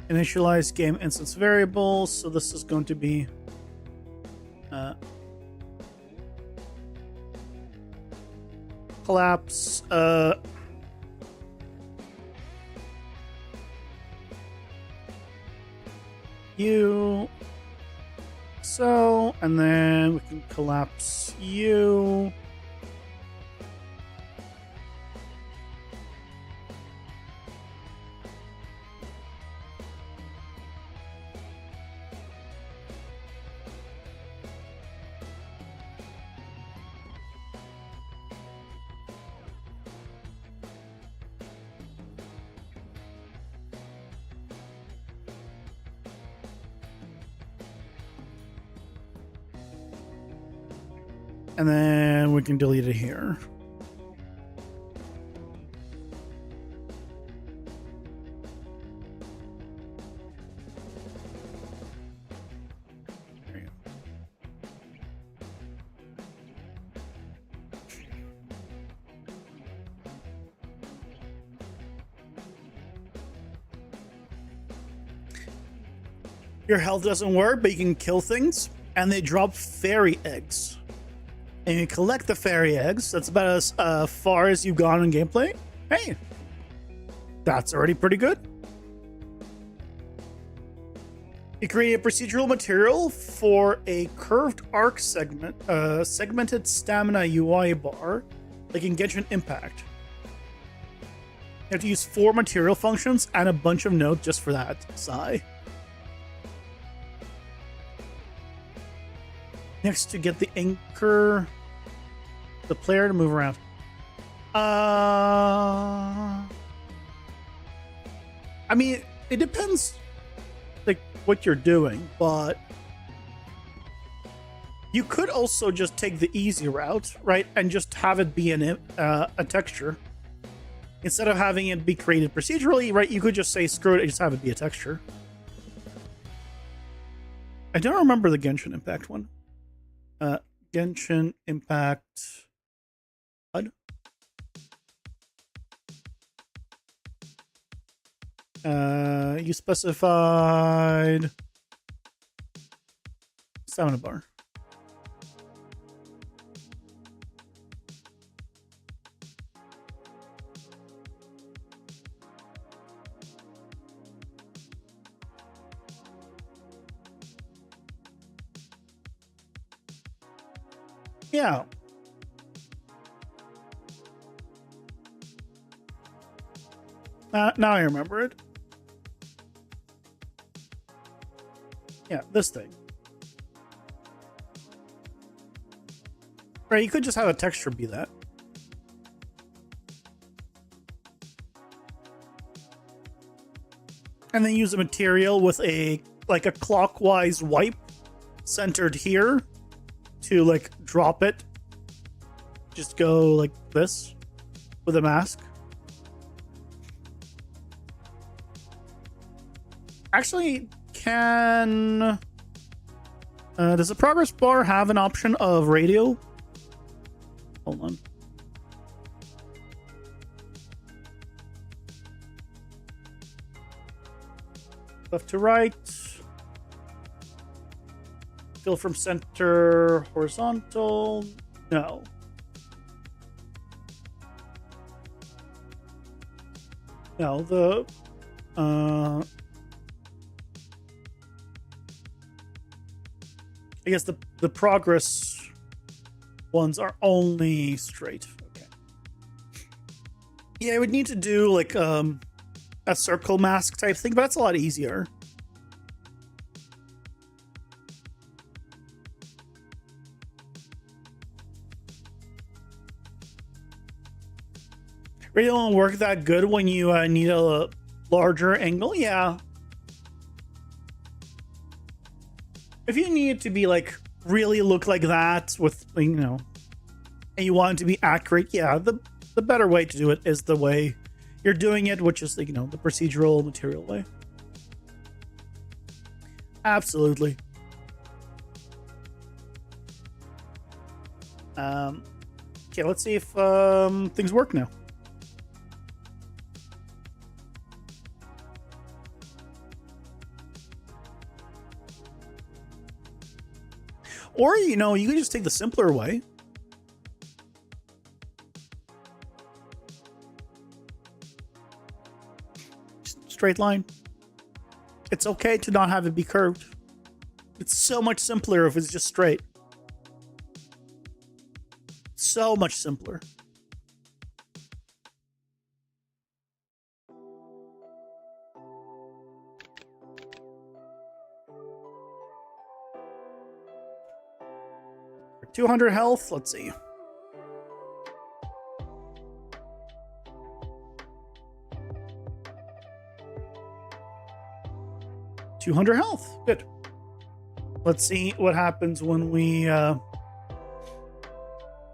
Initialize game instance variables. So this is going to be collapse you, so, and then we can collapse you. And then we can delete it here. There you go. Your health doesn't work, but you can kill things, and they drop fairy eggs. And you collect the fairy eggs. That's about as far as you've gone in gameplay. Hey, That's already pretty good. You create a procedural material for a curved arc segmented stamina UI bar, like in Genshin Impact. You have to use 4 material functions and a bunch of nodes just for that. Sigh. Next, to get the anchor, the player to move around. I mean, it depends, like, what you're doing, but you could also just take the easy route, right, and just have it be a texture instead of having it be created procedurally, right? You could just say screw it and just have it be a texture. I don't remember the Genshin Impact one. Genshin Impact HUD. You specified stamina bar. Yeah. Now I remember it. Yeah, this thing. Right, you could just have a texture be that. And then use a material with a clockwise wipe centered here to like drop it. Just go like this with a mask. Actually, does the progress bar have an option of radio? Hold on. Left to right. Fill from center, horizontal. No. No, I guess the progress ones are only straight. Okay. Yeah, I would need to do like a circle mask type thing, but that's a lot easier. Really don't work that good when you need a larger angle. Yeah. If you need it to be like really look like that with, you know, and you want it to be accurate, yeah, the better way to do it is the way you're doing it, which is, you know, the procedural material way. Absolutely. Okay, let's see if things work now. Or, you know, you can just take the simpler way. Just straight line. It's okay to not have it be curved. It's so much simpler if it's just straight. So much simpler. For 200 health, let's see. $200 health. Good. Let's see what happens when we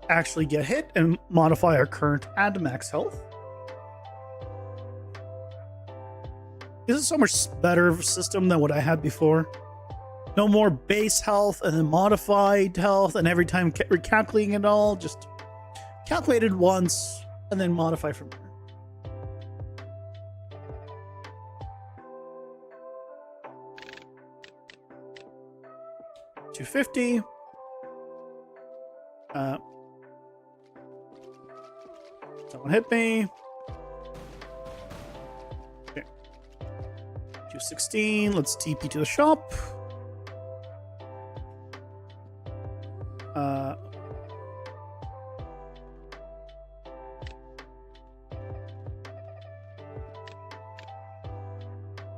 actually get hit and modify our current and max health. This is so much better system than what I had before. No more base health and then modified health, and every time recalculating it all, just calculate it once and then modify from there. $250. Someone hit me. 216. Let's TP to the shop.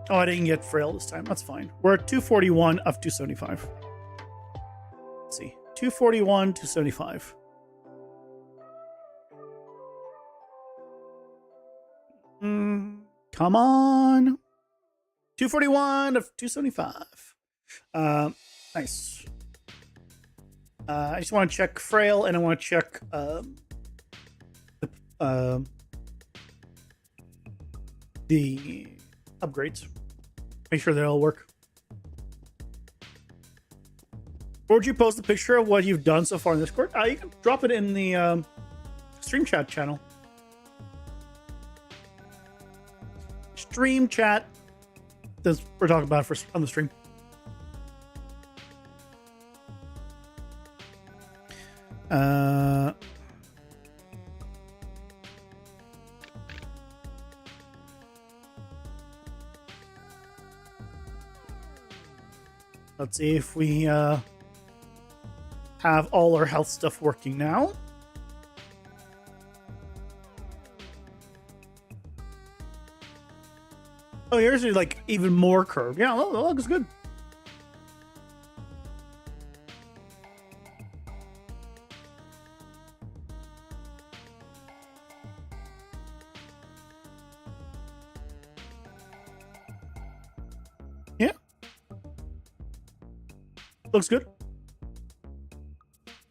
Oh, I didn't get frail this time. That's fine. We're at 241 of 275. Let's see. 241, 275. Come on. 241 of 275. Nice. I just want to check frail, and I want to check the upgrades. Make sure they all work. Or would you post a picture of what you've done so far in Discord? You can drop it in the stream chat channel. Stream chat. That's what we're talking about on the stream. Let's see if we have all our health stuff working now. Oh, here's like even more curved. Yeah, that looks good. Yeah. Looks good.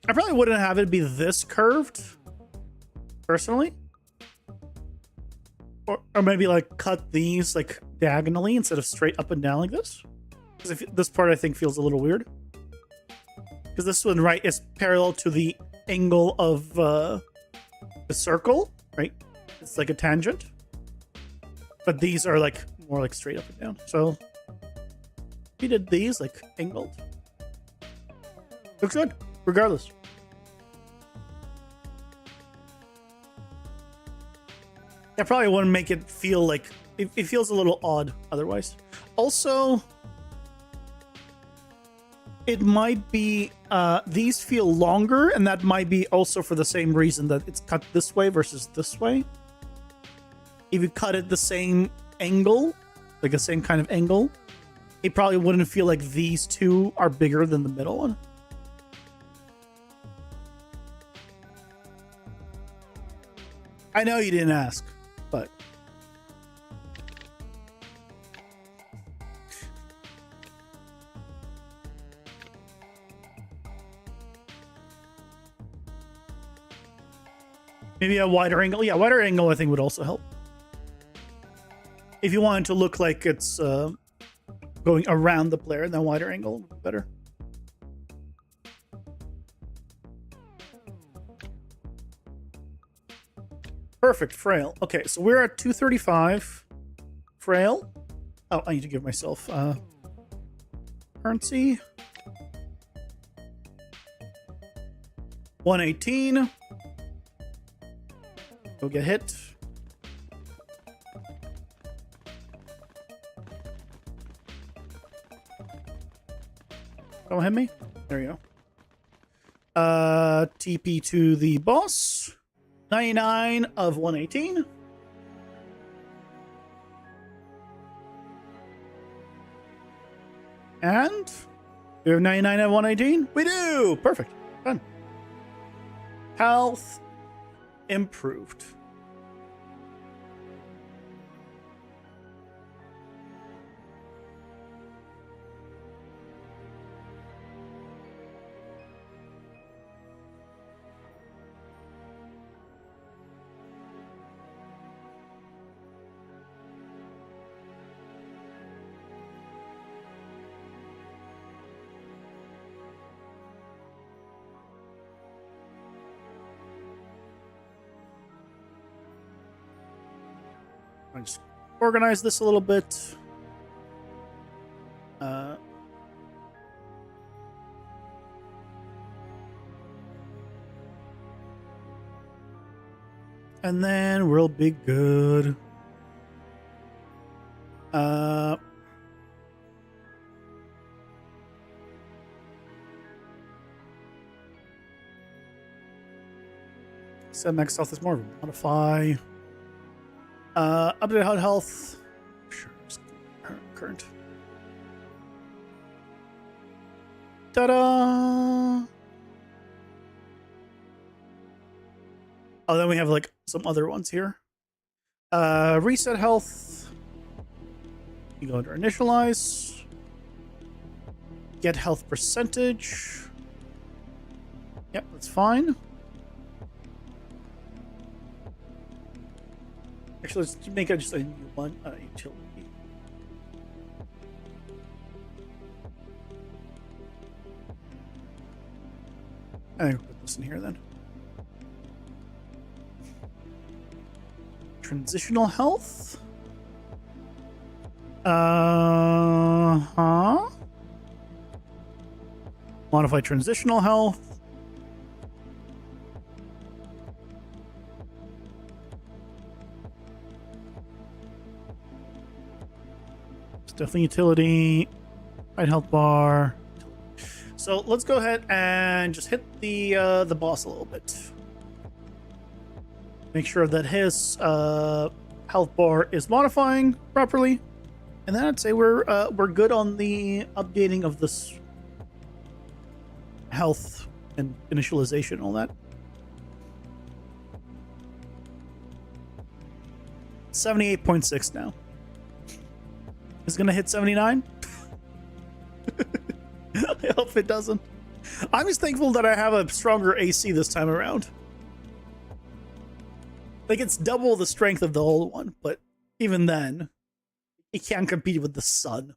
I probably wouldn't have it be this curved, personally. Or maybe like cut these like diagonally instead of straight up and down like this. Because this part I think feels a little weird. Because this one, right, is parallel to the angle of the circle, right? It's like a tangent. But these are like more like straight up and down. So we did these like angled. Looks good, regardless. I probably wouldn't make it feel like it feels a little odd otherwise. Also, it might be these feel longer, and that might be also for the same reason that it's cut this way versus this way. If you cut it the same angle, like the same kind of angle, it probably wouldn't feel like these two are bigger than the middle one. I know you didn't ask, but maybe a wider angle. Yeah, wider angle I think would also help. If you want it to look like it's going around the player, then wider angle would be better. Perfect, frail. Okay, so we're at 235. Frail. Oh, I need to give myself currency. 118. Go get hit. Don't hit me. There you go. TP to the boss. 99 of 118. And we have 99 of 118. We do. Perfect. Done. Health improved. I just organize this a little bit. And then we'll be good. Set max health is more of a modify. Update health. Sure, just current. Ta-da! Oh, then we have like some other ones here. Reset health. You go under initialize. Get health percentage. Yep, that's fine. Actually, let's make it just a new one. Utility. I think we'll put this in here then. Transitional health. Modify transitional health. Definitely utility. Right health bar. So let's go ahead and just hit the boss a little bit. Make sure that his health bar is modifying properly, and then I'd say we're good on the updating of this health and initialization and all that. 78.6 now. Is gonna hit 79. I hope it doesn't. I'm just thankful that I have a stronger AC this time around. Like, it's double the strength of the old one, but even then, it can't compete with the sun.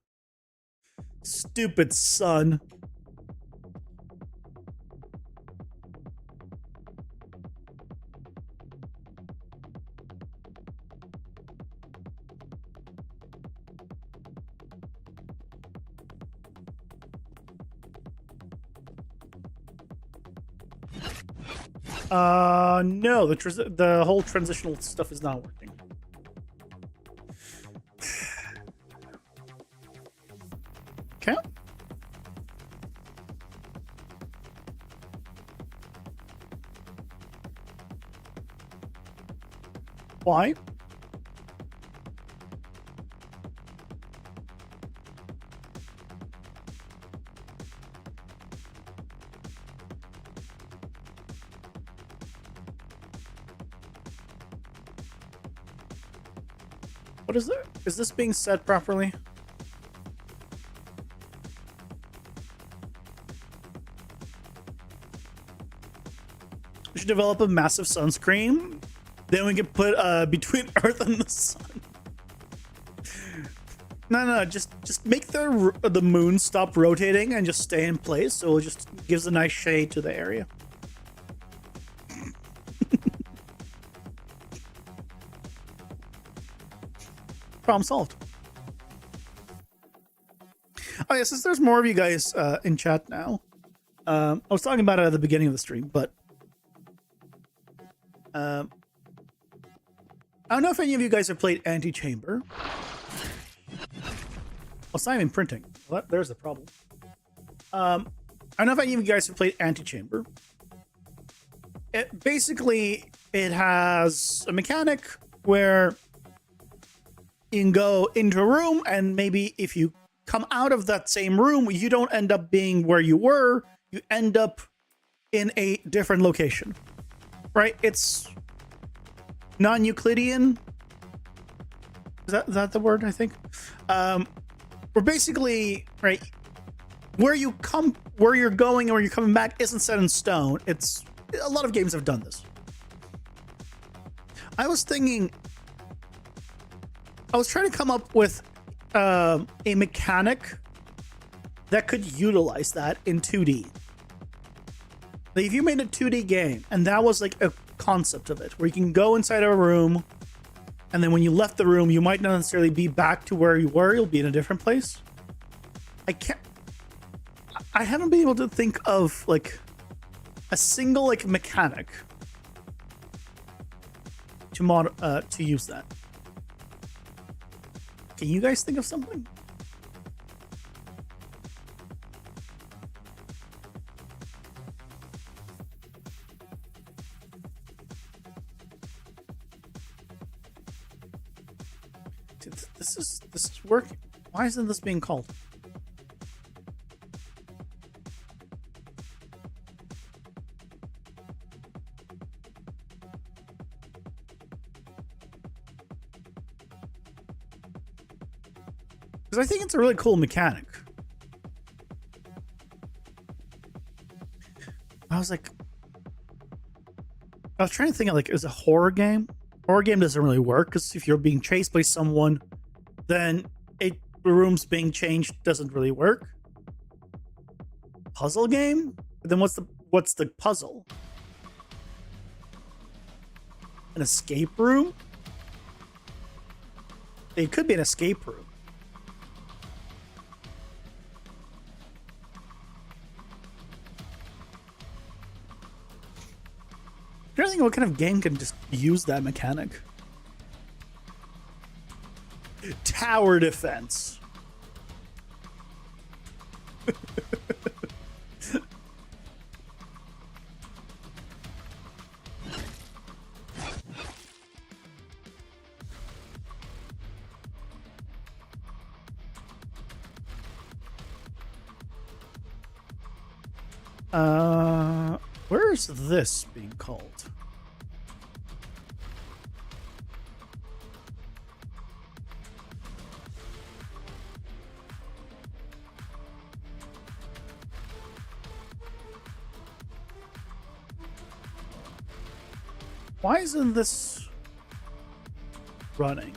Stupid sun. No, the whole transitional stuff is not working. Okay. Why? What is it? Is this being set properly? We should develop a massive sunscreen. Then we can put between Earth and the sun. No, just make the moon stop rotating and just stay in place, so it just gives a nice shade to the area. Problem solved. Oh yeah, since there's more of you guys in chat now, I was talking about it at the beginning of the stream, but I don't know if any of you guys have played Antichamber. Well, it's not even printing. Well, there's the problem. I don't know if any of you guys have played Antichamber. Basically, it has a mechanic where you can go into a room, and maybe if you come out of that same room, you don't end up being where you were. You end up in a different location, right? It's non-Euclidean. Is that the word? I think. We're basically, right, where you're going and where you're coming back isn't set in stone. It's a lot of games have done this. I was thinking. I was trying to come up with a mechanic that could utilize that in 2D. Like, if you made a 2D game and that was like a concept of it, where you can go inside of a room, and then when you left the room, you might not necessarily be back to where you were. You'll be in a different place. I haven't been able to think of like a single like mechanic to use that. Can you guys think of something? this working? Why isn't this being called? Because I think it's a really cool mechanic. I was trying to think of like, is a horror game? Horror game doesn't really work because if you're being chased by someone, then the room's being changed doesn't really work. Puzzle game? Then what's the puzzle? An escape room? It could be an escape room. I'm trying to think what kind of game can just use that mechanic. Tower defense. Where is this being called? Why isn't this running?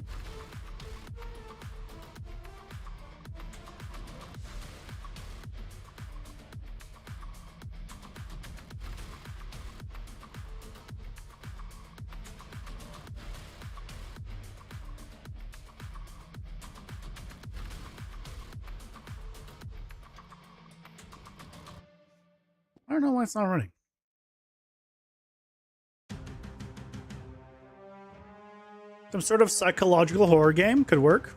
I don't know why it's not running. Some sort of psychological horror game could work.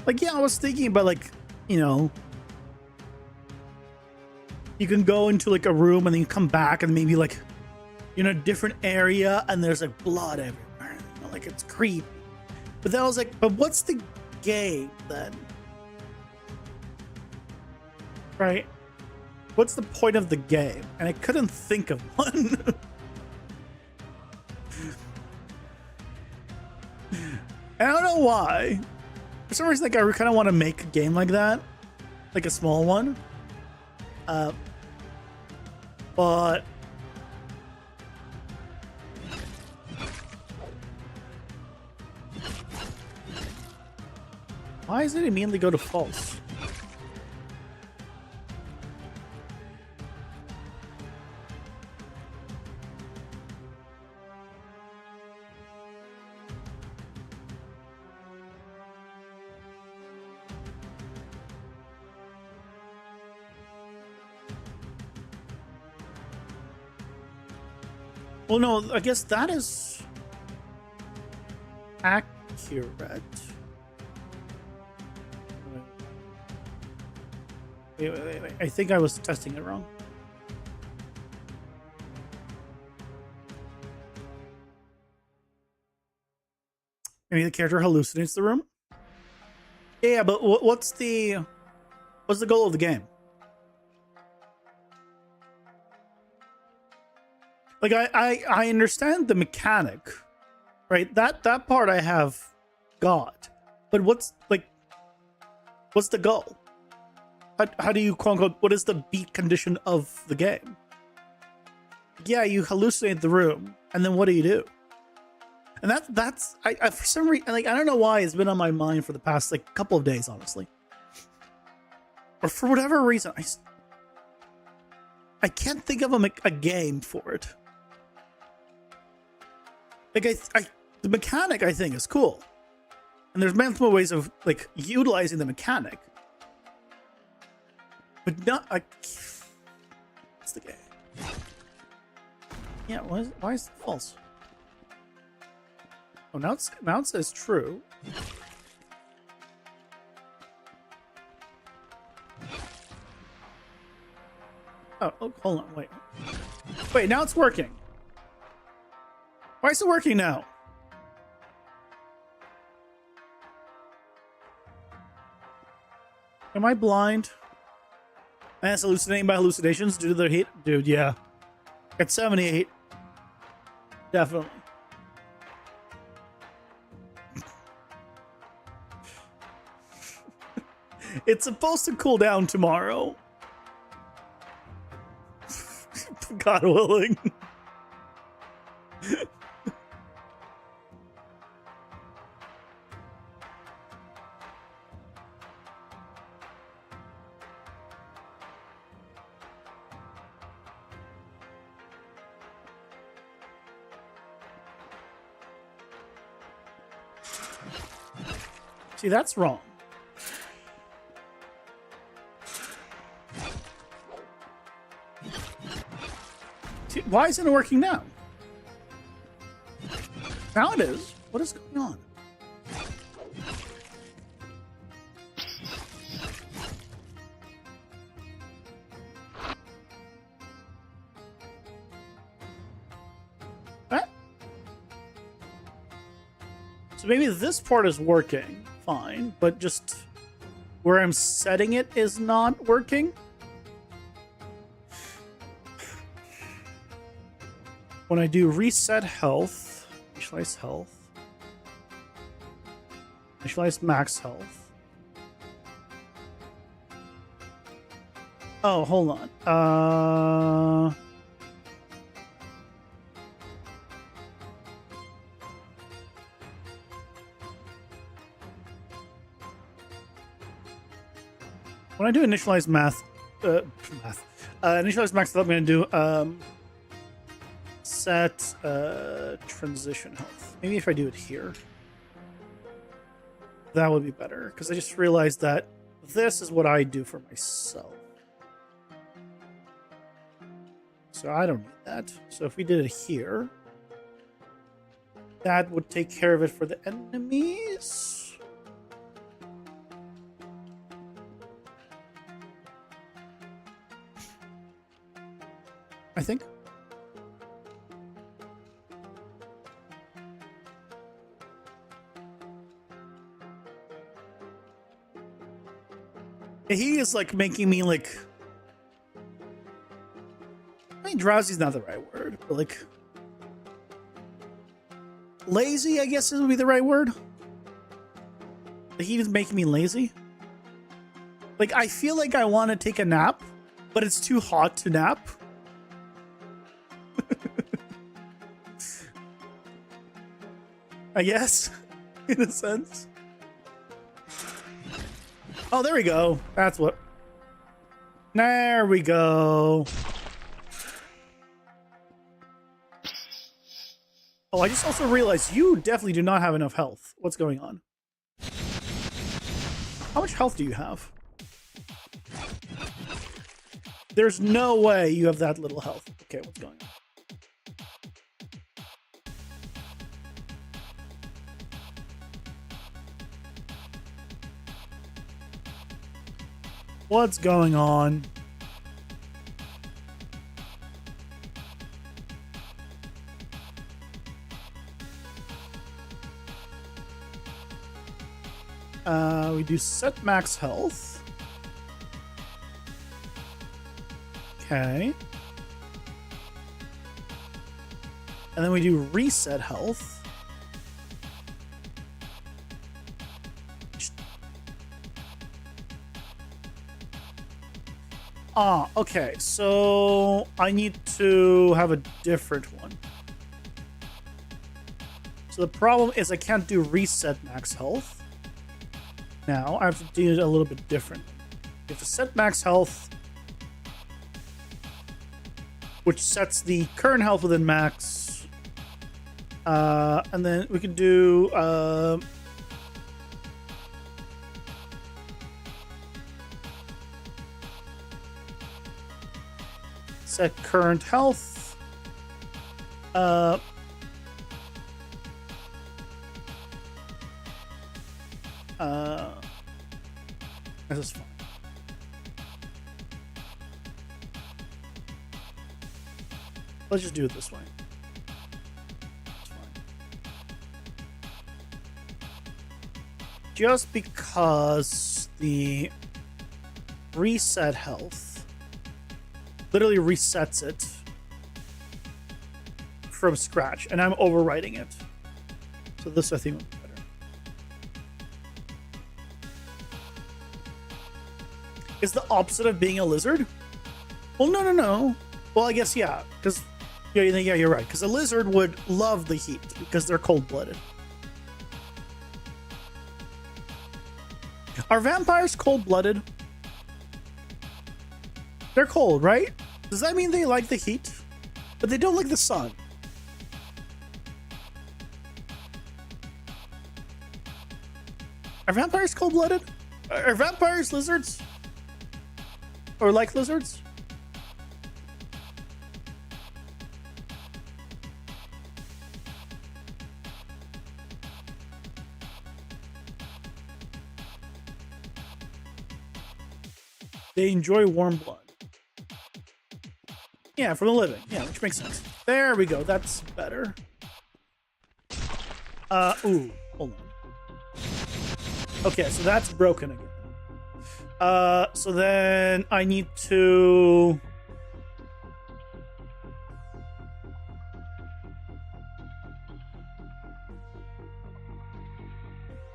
Like, yeah, I was thinking about, like, you know, you can go into like a room and then you come back and maybe like you're in a different area and there's like blood everywhere. You know, like it's creepy. But then I was like, but what's the game then? Right? What's the point of the game? And I couldn't think of one. I don't know why. For some reason, like I kind of want to make a game like that, like a small one. But why does it immediately go to false? Well, no, I guess that is accurate. Wait. I think I was testing it wrong. Maybe the character hallucinates the room? Yeah, but what's the goal of the game? Like I understand the mechanic, right? That part I have got, but what's the goal? How do you quote unquote, what is the beat condition of the game? Yeah, you hallucinate the room, and then what do you do? And that's I for some reason, like I don't know why it's been on my mind for the past like couple of days, honestly, or for whatever reason I can't think of a game for it. Like the mechanic I think is cool, and there's multiple ways of like utilizing the mechanic, but not what's the game? Yeah, why is it false? Oh, now it says true. Oh, hold on, wait, now it's working. Why is it working now? Am I blind? Man, it's hallucinating by hallucinations due to the heat? Dude, yeah. At 78. Definitely. It's supposed to cool down tomorrow. God willing. See, that's wrong. See, why isn't it working now? Now it is. What is going on? What? So maybe this part is working fine, but just where I'm setting it is not working. When I do reset health, initialize health, initialize max health. Oh, hold on. When I do initialize initialize max health, I'm going to do set transition health. Maybe if I do it here, that would be better, because I just realized that this is what I do for myself. So I don't need that. So if we did it here, that would take care of it for the enemies. I think. He is like making me like. I mean, drowsy's not the right word, but like. Lazy, I guess would be the right word. The heat is making me lazy. Like, I feel like I want to take a nap, but it's too hot to nap. I guess, in a sense. Oh, there we go. That's what. There we go. Oh, I just also realized you definitely do not have enough health. What's going on? How much health do you have? There's no way you have that little health. Okay, what's going on? What's going on? We do set max health. Okay. And then we do reset health. Ah, okay. So I need to have a different one. So the problem is I can't do reset max health. Now I have to do it a little bit different. You have to set max health, which sets the current health within max. And then we can do set current health. This is fine. Let's just do it this way. That's fine. just because the reset health literally resets it from scratch, and I'm overwriting it. So this I think would be better. Is the opposite of being a lizard? Well, no. Well, I guess yeah, because yeah, you're right. Because a lizard would love the heat because they're cold-blooded. Are vampires cold-blooded? They're cold, right? Does that mean they like the heat? But they don't like the sun. Are vampires cold-blooded? Are vampires lizards? Or like lizards? They enjoy warm blood. Yeah, from the living. Yeah, which makes sense. There we go. That's better. Ooh, hold on. Okay, so that's broken again. So then I need to...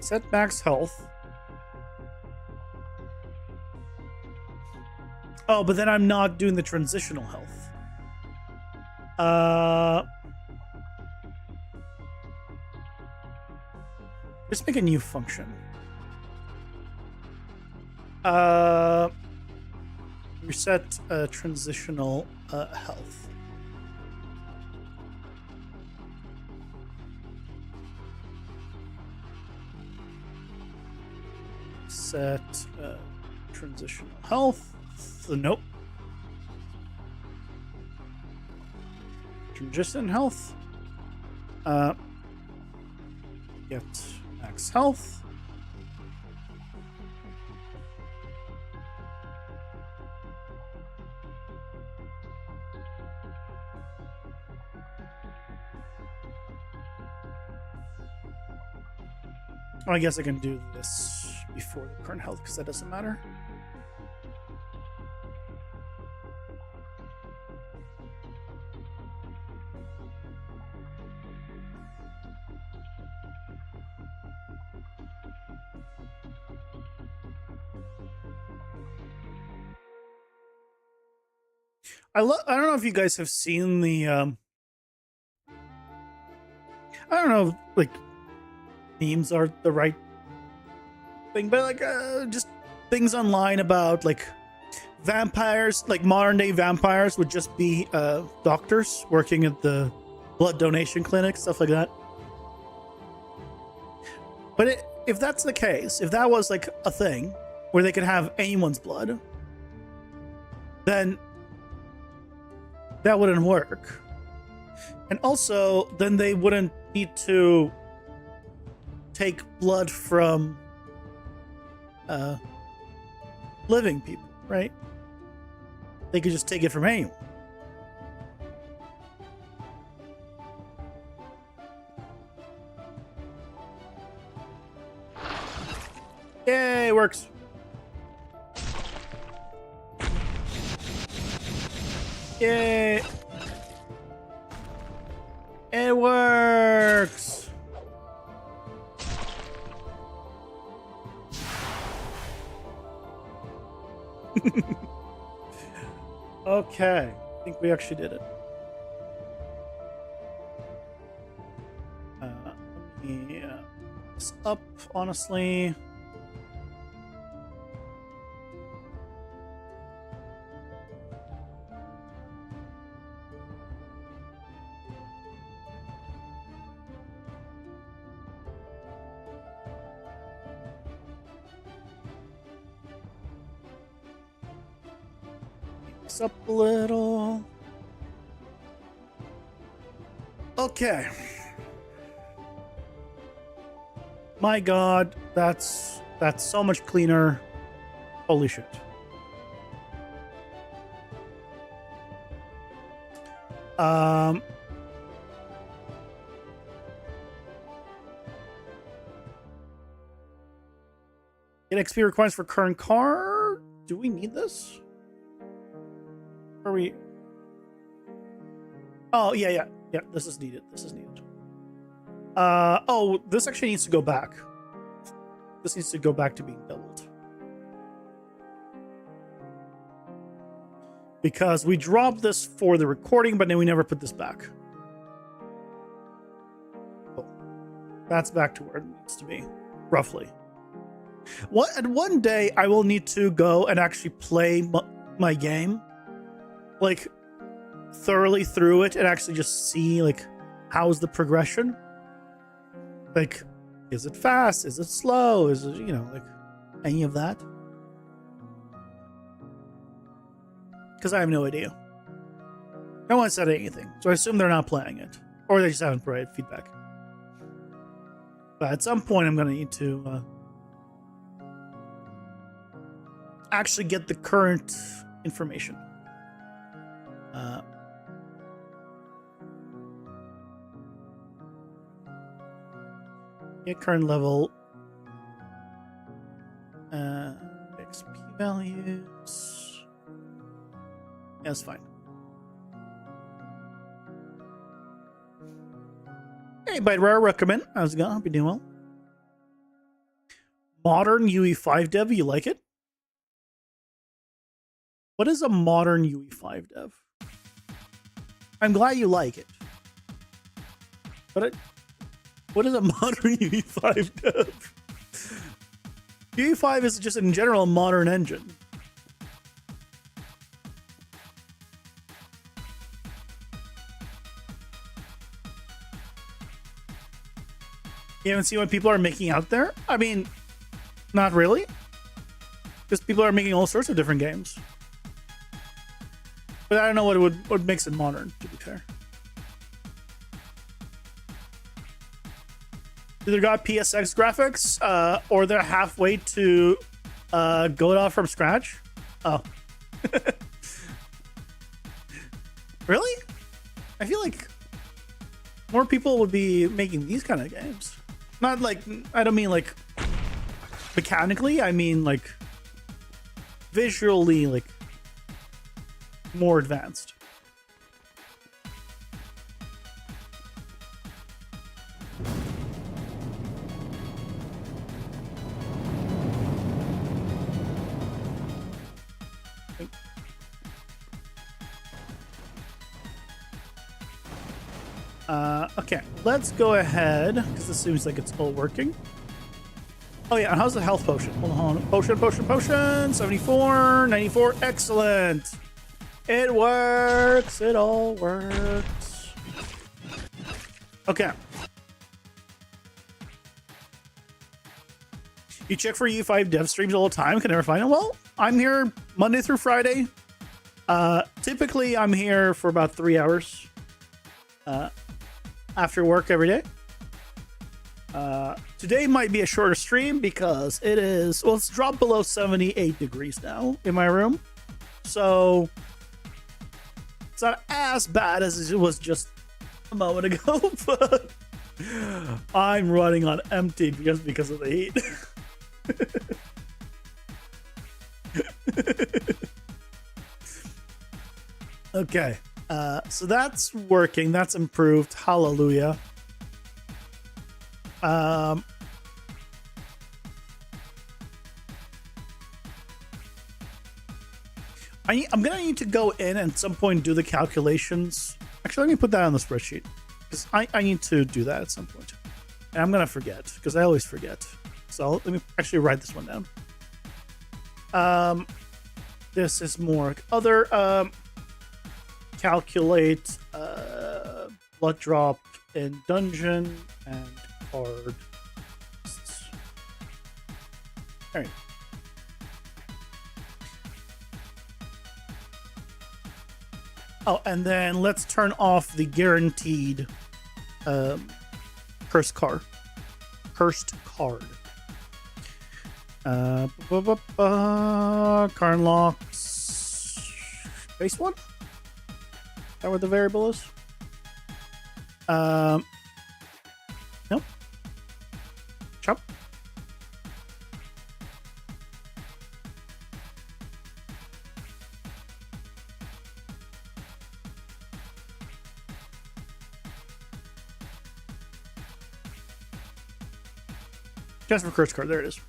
set max health. Oh, but then I'm not doing the transitional health. Just make a new function. Reset transitional health. Set transitional health. Nope. Transition health. Get max health. Oh, I guess I can do this before the current health because that doesn't matter. I don't know if you guys have seen the I don't know if, like, memes are the right thing, but like just things online about like vampires, like modern day vampires would just be doctors working at the blood donation clinic, stuff like that. But if that's the case, if that was like a thing where they could have anyone's blood, then that wouldn't work. And also, then they wouldn't need to take blood from living people, right? They could just take it from anyone. Yay, it works. Yay. It works. Okay, I think we actually did it. Let me this up, honestly. Up a little. Okay. My God, that's so much cleaner. Holy shit. Get XP requirements for current car. Do we need this? Are we? Oh, yeah. This is needed. Oh, this actually needs to go back. This needs to go back to being doubled. Because we dropped this for the recording, but then we never put this back. Oh, that's back to where it needs to be, roughly. And one day I will need to go and actually play my game, like thoroughly through it, and actually just see like how's the progression. Like, is it fast? Is it slow? Is it, like any of that? Because I have no idea. No one said anything, so I assume they're not playing it, or they just haven't provided feedback. But at some point, I'm going to need to actually get the current information. Get current level. XP values. Yeah, that's fine. Hey, by Rare Recommend. How's it going? Hope you're doing well. Modern UE5 dev, you like it? What is a modern UE5 dev? I'm glad you like it. But what is a modern UE5 dev? UE5 is just in general a modern engine. You haven't seen what people are making out there? I mean, not really. Because people are making all sorts of different games. But I don't know what makes it modern, to be fair. Either got PSX graphics, or they're halfway to Godot from scratch. Oh. Really? I feel like more people would be making these kind of games. Not like, I don't mean like mechanically, I mean like visually, like more advanced. Okay, let's go ahead, because this seems like it's all working. Oh yeah, and how's the health potion? Hold on. Potion. 74, 94, excellent. It works. It all works. Okay. You check for U5 dev streams all the time, can never find it. Well, I'm here Monday through Friday. Typically I'm here for about 3 hours. After work every day. Today might be a shorter stream because it is, well, it's dropped below 78 degrees now in my room. So it's not as bad as it was just a moment ago, but I'm running on empty just because of the heat. Okay. So that's working. That's improved. Hallelujah. I'm gonna need to go in and at some point do the calculations. Actually, let me put that on the spreadsheet because I need to do that at some point, and I'm gonna forget because I always forget. So let me actually write this one down. This is more other. Calculate blood drop in dungeon and card. All right. Oh, and then let's turn off the guaranteed cursed card. Current locks. Base one? Is that where the variable is? Nope. Chop. Transfer curse card. There it is.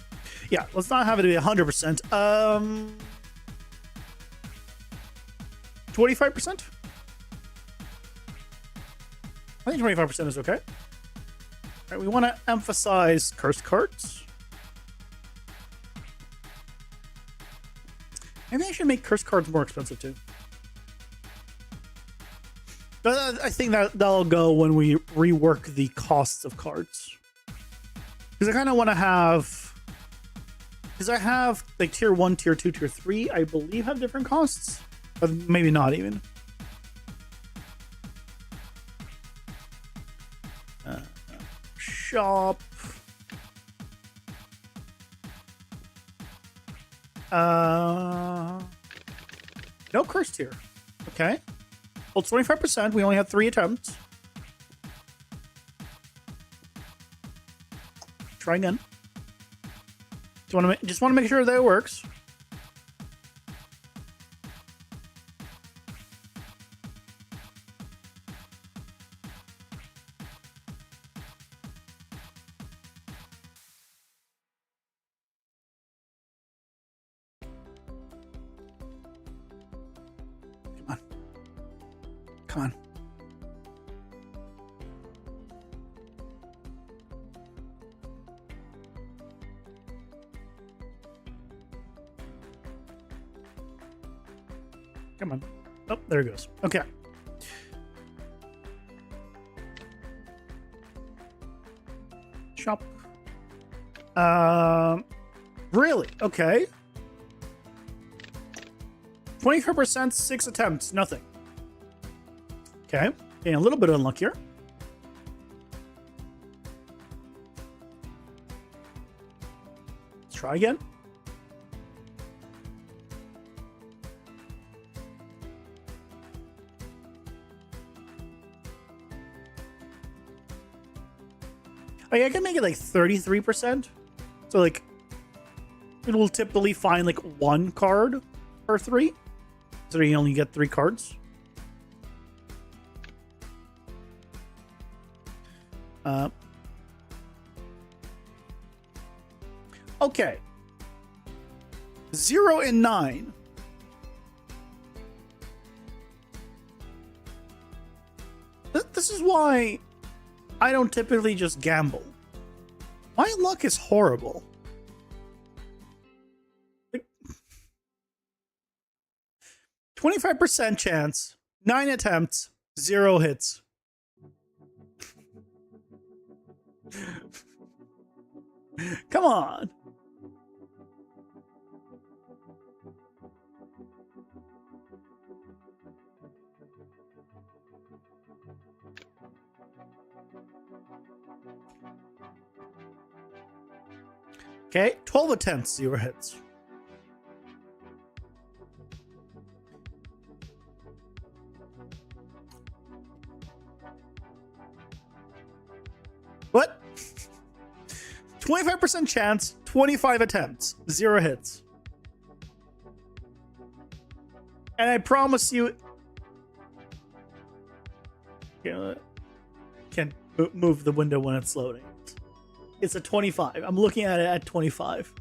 Yeah, let's not have it be 100%. 25%? I think 25% is okay. All right, we want to emphasize curse cards. Maybe I should make curse cards more expensive too. But I think that'll go when we rework the costs of cards. Because I kind of want to have... Because I have like tier 1, tier 2, tier 3, I believe have different costs. But maybe not even. Shop. No curse tier. Okay. Well, 25%. We only have 3 attempts. Try again. Just want to make sure that it works. Come on. Come on. Oh, there it goes. Okay. Shop. Really? Okay. 25%, 6 attempts, nothing. Okay, getting a little bit unluckier. Let's try again. Oh, yeah, I can make it like 33%. So like, it will typically find like 1 card per 3. So you only get 3 cards. Okay. 0 and 9. This is why I don't typically just gamble. My luck is horrible. 25% chance, 9 attempts, 0 hits. Come on. Okay, 12 attempts, 0 hits. What? 25% chance, 25 attempts, 0 hits. And I promise you... Can't move the window when it's loading. It's a 25. I'm looking at it at 25.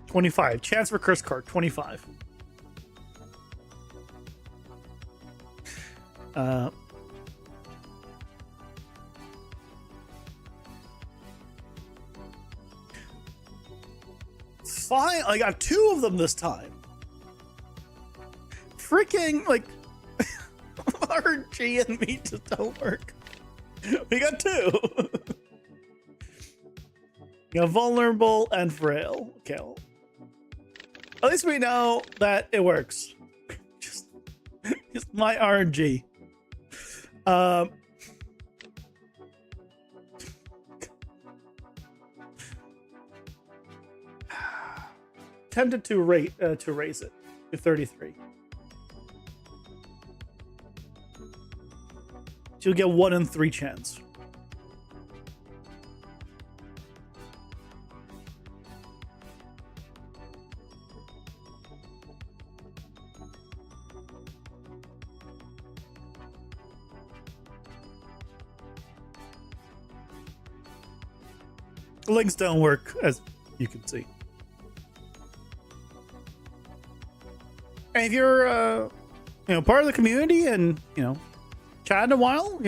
$25. Chance for curse card, 25. Fine, I got 2 of them this time. Freaking, like, RG and me just don't work. We got 2. You got vulnerable and frail. Okay, well, at least we know that it works. just my RNG. 10 to raise it to 33. So you'll get 1 in 3 chance. Links don't work, as you can see. And if you're, part of the community and chatting a while,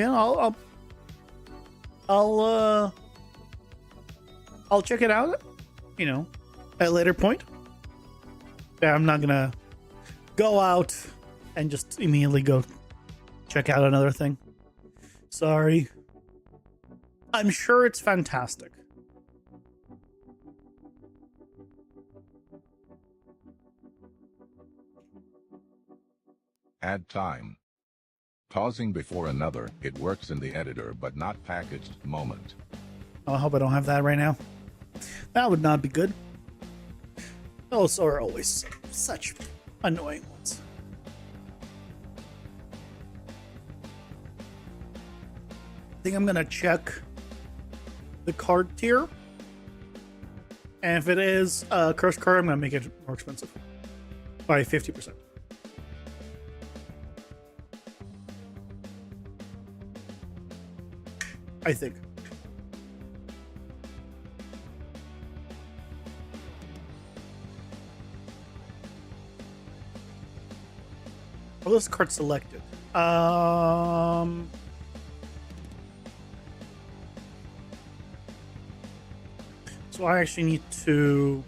I'll check it out. At a later point. Yeah, I'm not gonna go out and just immediately go check out another thing. Sorry. I'm sure it's fantastic. Add time. Pausing before another, it works in the editor but not packaged moment. Oh, I hope I don't have that right now. That would not be good. Those are always such annoying ones. I think I'm gonna check the card tier. And if it is a cursed card, I'm gonna make it more expensive by 50%. I think. Oh, this card selected. So I actually need to.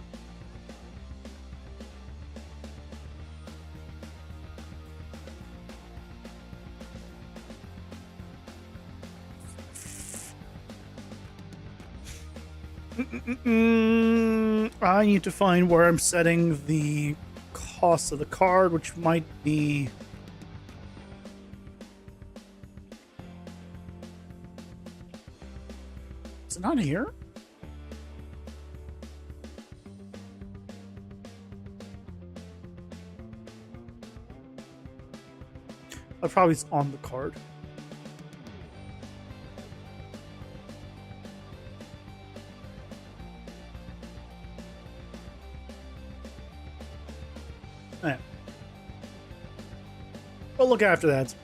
I need to find where I'm setting the cost of the card, which might be. Is it not here? Oh, probably it's on the card. Yeah. We'll look after that.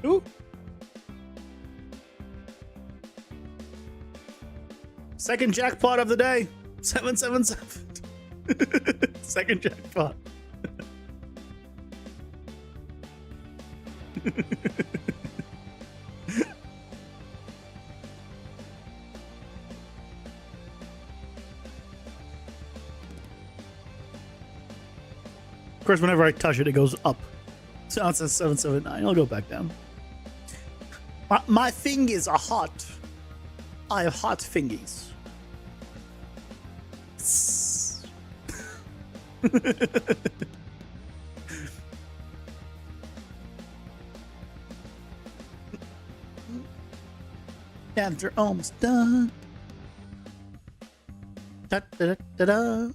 Ooh. Second jackpot of the day. 777. Second jackpot. Of course, whenever I touch it, it goes up. So now it says 779. I'll go back down. My fingers are hot. I have hot fingies. Yeah, they're almost done. Da, da, da, da, da.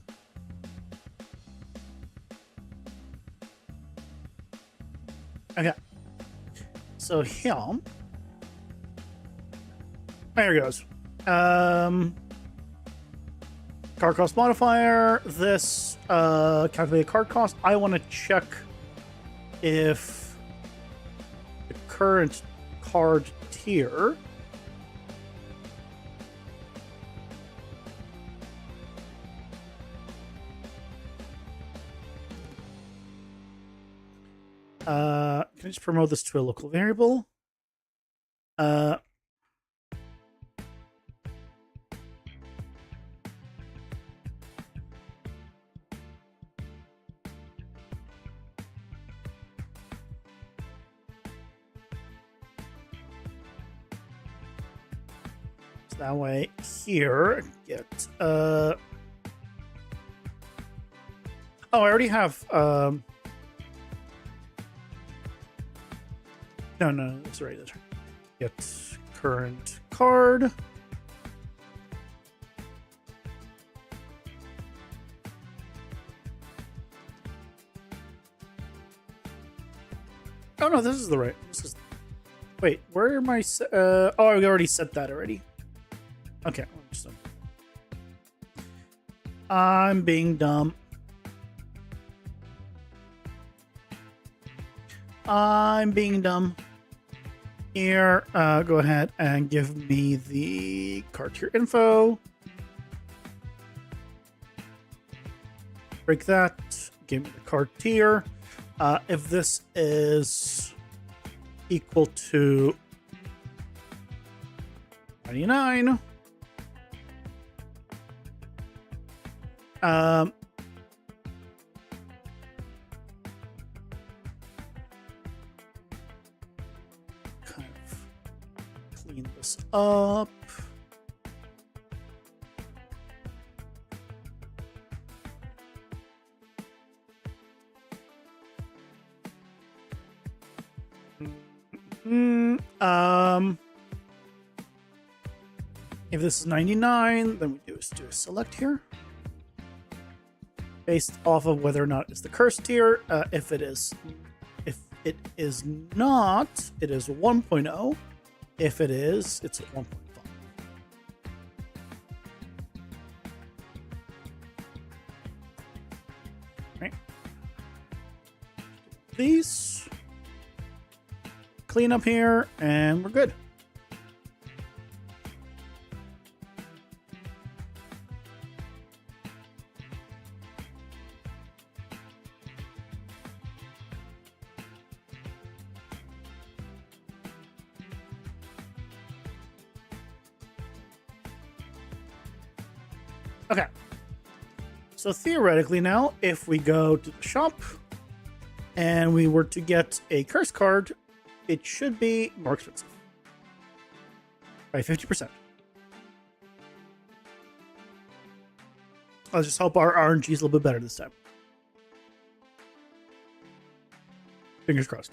Okay. So here. There it goes. Card cost modifier. This calculate card cost. I want to check if the current card tier can I just promote this to a local variable? So that way here get oh, I already have no, that's right. That's right. Get current card. Oh no, this is the right. This is. Wait, where am I? Oh, I already set that already. Okay. I'm being dumb. I'm being dumb. Here, go ahead and give me the card tier info. Break that. Give me the card tier. If this is equal to 99, kind of clean this up. If this is 99, then we do a select here based off of whether or not it's the cursed tier. If it is not, it is 1.0. If it is, it's at 1.5. Right. These clean up here, and we're good. Okay. So theoretically now, if we go to the shop and we were to get a curse card, it should be more expensive by 50%. Let's just hope our RNG is a little bit better this time. Fingers crossed.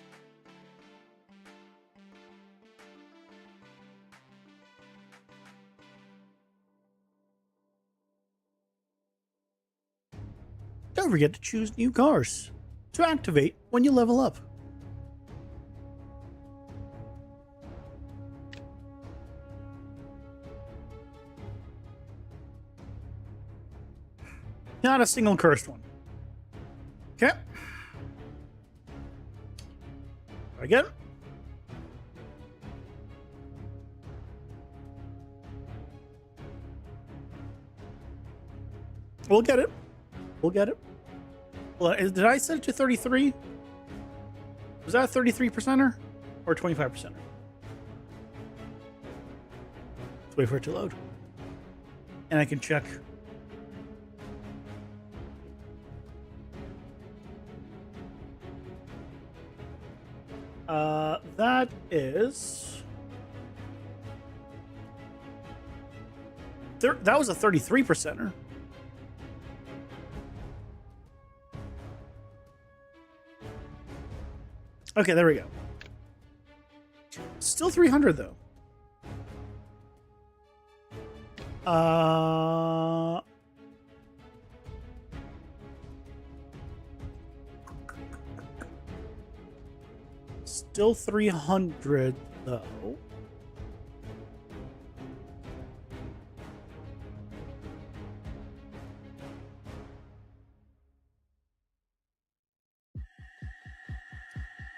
Don't forget to choose new cars to activate when you level up. Not a single cursed one. Okay. Again. We'll get it. We'll get it. Well, did I set it to 33? Was that a 33%er or 25%er? Let's wait for it to load. And I can check. That is... That was a 33%er. Okay, there we go. Still 300 though. Still 300 though.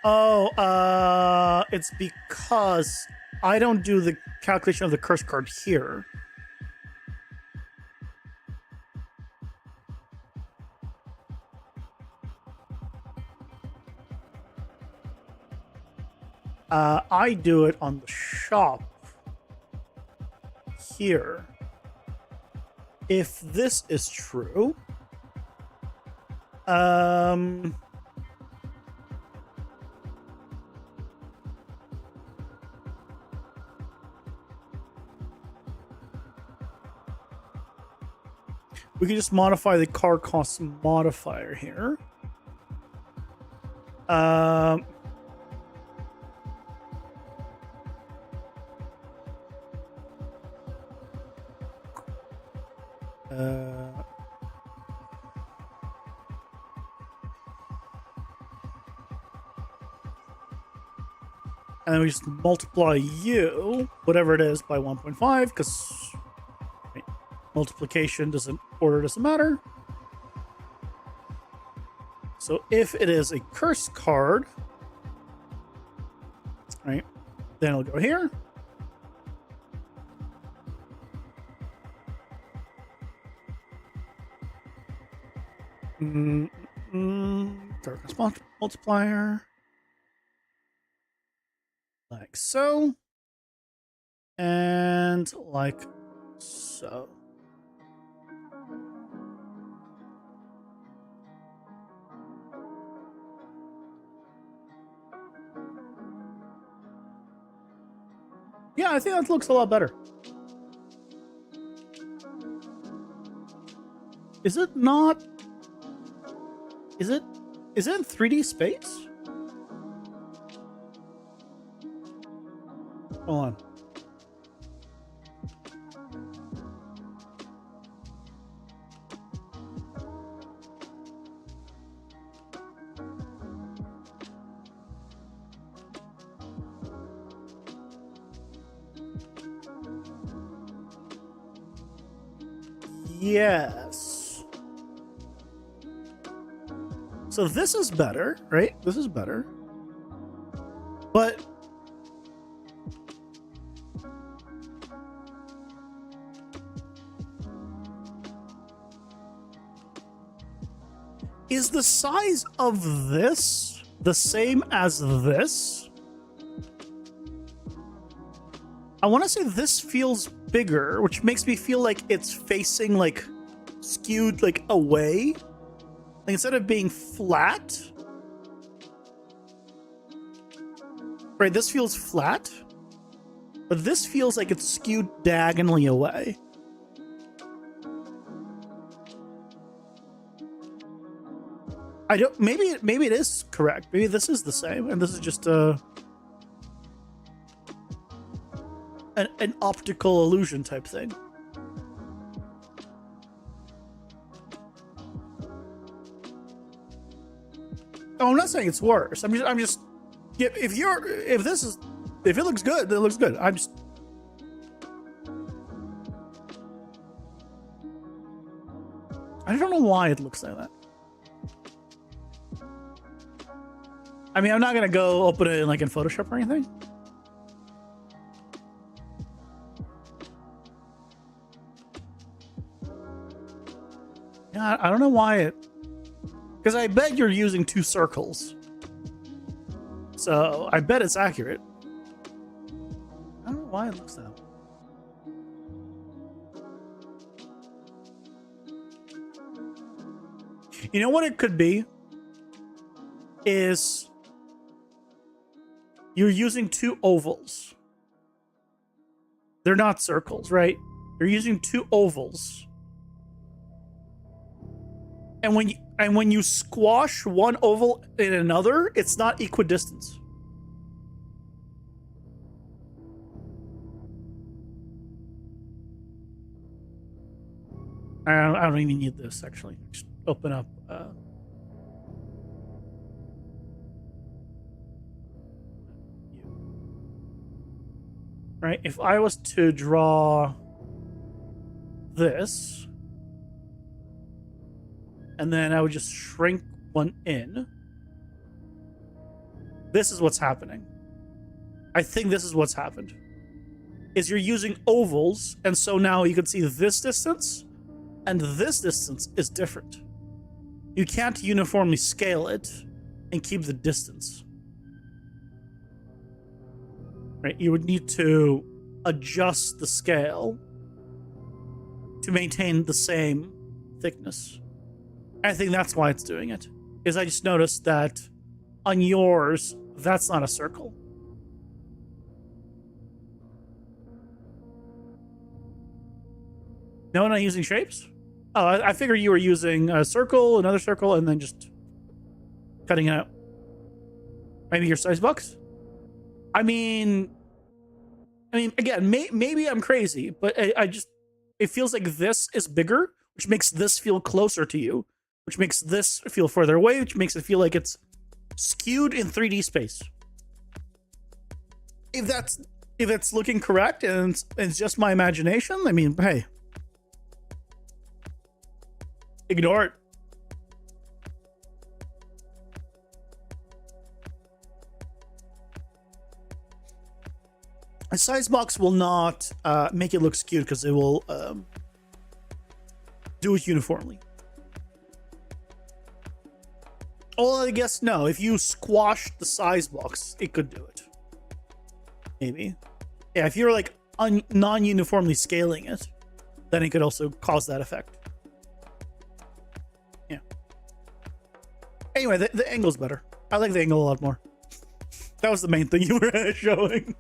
Oh, it's because I don't do the calculation of the curse card here. I do it on the shop here. If this is true, we can just modify the car cost modifier here. And then we just multiply you, whatever it is, by 1.5, because multiplication order doesn't matter. So if it is a curse card, right, then it'll go here. Darkness multiplier. Like so. And like so. Yeah, I think that looks a lot better. Is it not? Is it in 3D space? Hold on. Yes. So this is better, right? This is better. But is the size of this the same as this? I want to say this feels bigger, which makes me feel like it's facing like skewed like away. Like instead of being flat, right? This feels flat, but this feels like it's skewed diagonally away. I don't. Maybe it is correct. Maybe this is the same, and this is just an optical illusion type thing. Oh, I'm not saying it's worse. I'm just if it looks good, then it looks good. I don't know why it looks like that. I mean, I'm not gonna go open it in like in Photoshop or anything. Yeah, I don't know why it. Because I bet you're using 2 circles. So I bet it's accurate. I don't know why it looks that way. You know what it could be? Is you're using 2 ovals. They're not circles, right? You're using 2 ovals. And when you squash one oval in another, it's not equidistance. I don't even need this, actually. Just open up. Right? If I was to draw this, and then I would just shrink one in. This is what's happening. I think this is what's happened. Is you're using ovals, and so now you can see this distance, and this distance is different. You can't uniformly scale it and keep the distance. Right? You would need to adjust the scale to maintain the same thickness. I think that's why it's doing it. Is I just noticed that on yours, that's not a circle. No, not using shapes? Oh, I figure you were using a circle, another circle, and then just cutting it out. Maybe your size box? I mean, again, maybe I'm crazy, but it feels like this is bigger, which makes this feel closer to you, which makes this feel further away, which makes it feel like it's skewed in 3D space. if it's looking correct and it's just my imagination, I mean, hey, ignore it. A size box will not make it look skewed because it will do it uniformly. Oh, I guess no. If you squash the size box, it could do it. Maybe. Yeah, if you're like non-uniformly scaling it, then it could also cause that effect. Yeah. Anyway, the angle's better. I like the angle a lot more. That was the main thing you were showing.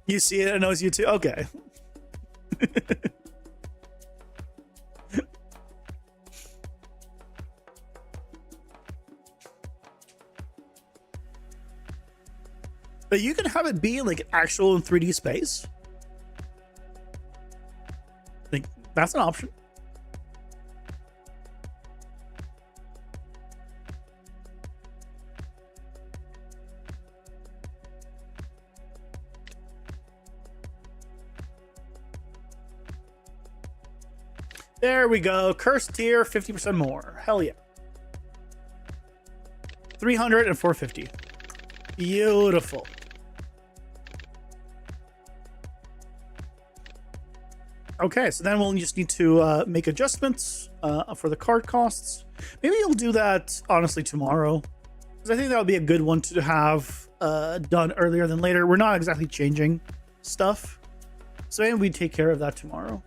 You see it? It knows you too? Okay. But you can have it be like actual in 3D space. Like, that's an option. There we go. Cursed tier, 50% more. Hell yeah. 300 and 450. Beautiful. Okay, so then we'll just need to make adjustments for the card costs. Maybe you'll do that, honestly, tomorrow. Because I think that would be a good one to have done earlier than later. We're not exactly changing stuff. So maybe we take care of that tomorrow.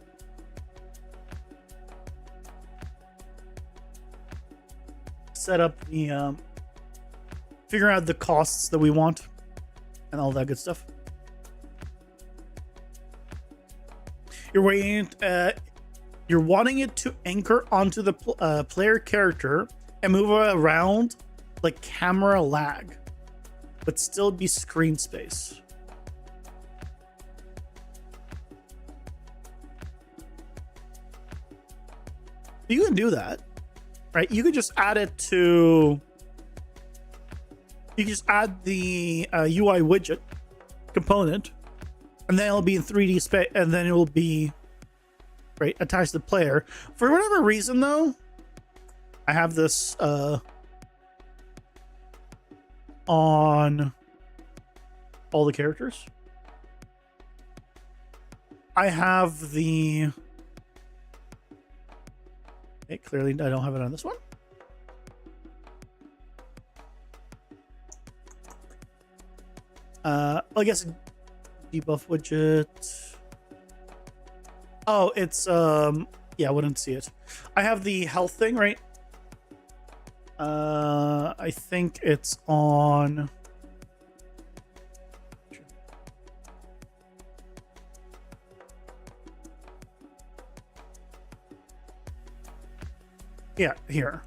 Set up the figure out the costs that we want and all that good stuff. You're wanting it to anchor onto the player character and move around like camera lag, but still be screen space. You can do that. Right, you could just add it to. You can just add the UI widget component, and then it'll be in 3D space, and then it will be right attached to the player. For whatever reason, though, I have this on all the characters. I have the. Okay, clearly I don't have it on this one. I guess debuff widget. Oh, it's yeah, I wouldn't see it. I have the health thing, right? I think it's on. Yeah, here.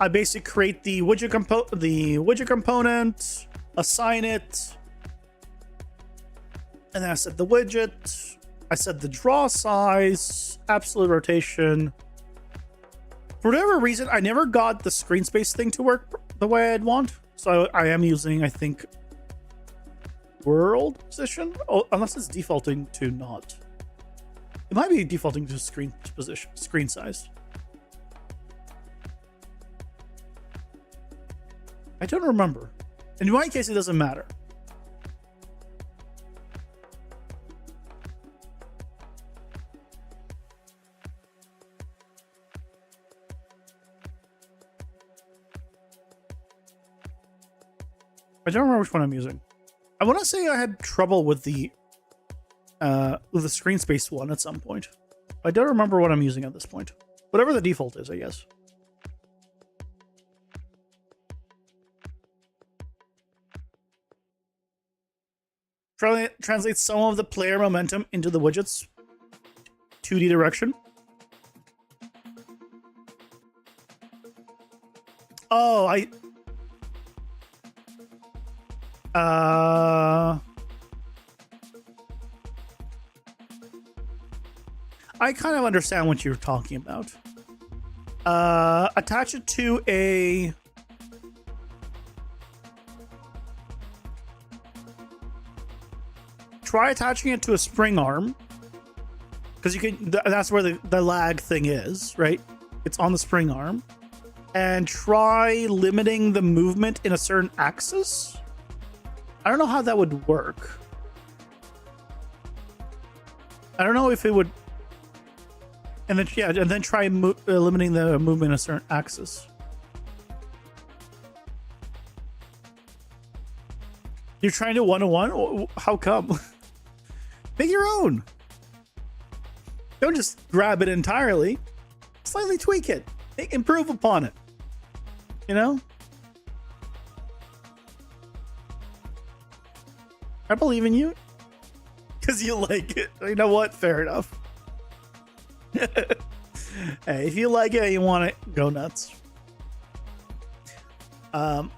I basically create the widget component, assign it, and then I set the widget. I set the draw size, absolute rotation. For whatever reason, I never got the screen space thing to work the way I'd want, so I am using, I think, world position, unless it's defaulting to not. It might be defaulting to screen position, screen size. I don't remember. In my case, it doesn't matter. I don't remember which one I'm using. I want to say I had trouble with the screen space one at some point. I don't remember what I'm using at this point. Whatever the default is, I guess. Translate some of the player momentum into the widget's 2D direction. Oh, I kind of understand what you're talking about. Attach it to a... Try attaching it to a spring arm. Because you can... That's where the lag thing is, right? It's on the spring arm. And try limiting the movement in a certain axis. I don't know how that would work. I don't know if it would... And then, yeah, and then try limiting the movement in a certain axis. You're trying to one-to-one? How come? Make your own. Don't just grab it entirely. Slightly tweak it. Improve upon it. You know? I believe in you. Because you like it. You know what? Fair enough. Hey, if you like it, you want it, go nuts. But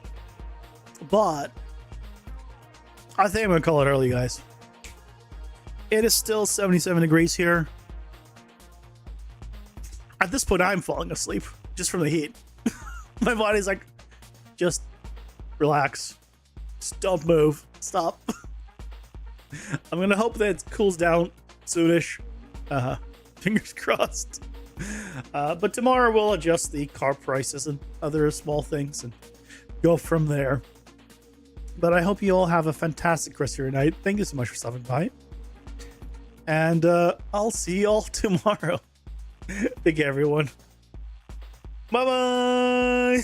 I think I'm gonna call it early, guys. It is still 77 degrees here. At this point, I'm falling asleep just from the heat. My body's like, just relax. Just don't move. Stop. I'm gonna hope that it cools down soonish. Fingers crossed. But tomorrow we'll adjust the car prices and other small things and go from there. But I hope you all have a fantastic rest of your night. Thank you so much for stopping by. And I'll see you all tomorrow. Thank you, everyone. Bye-bye.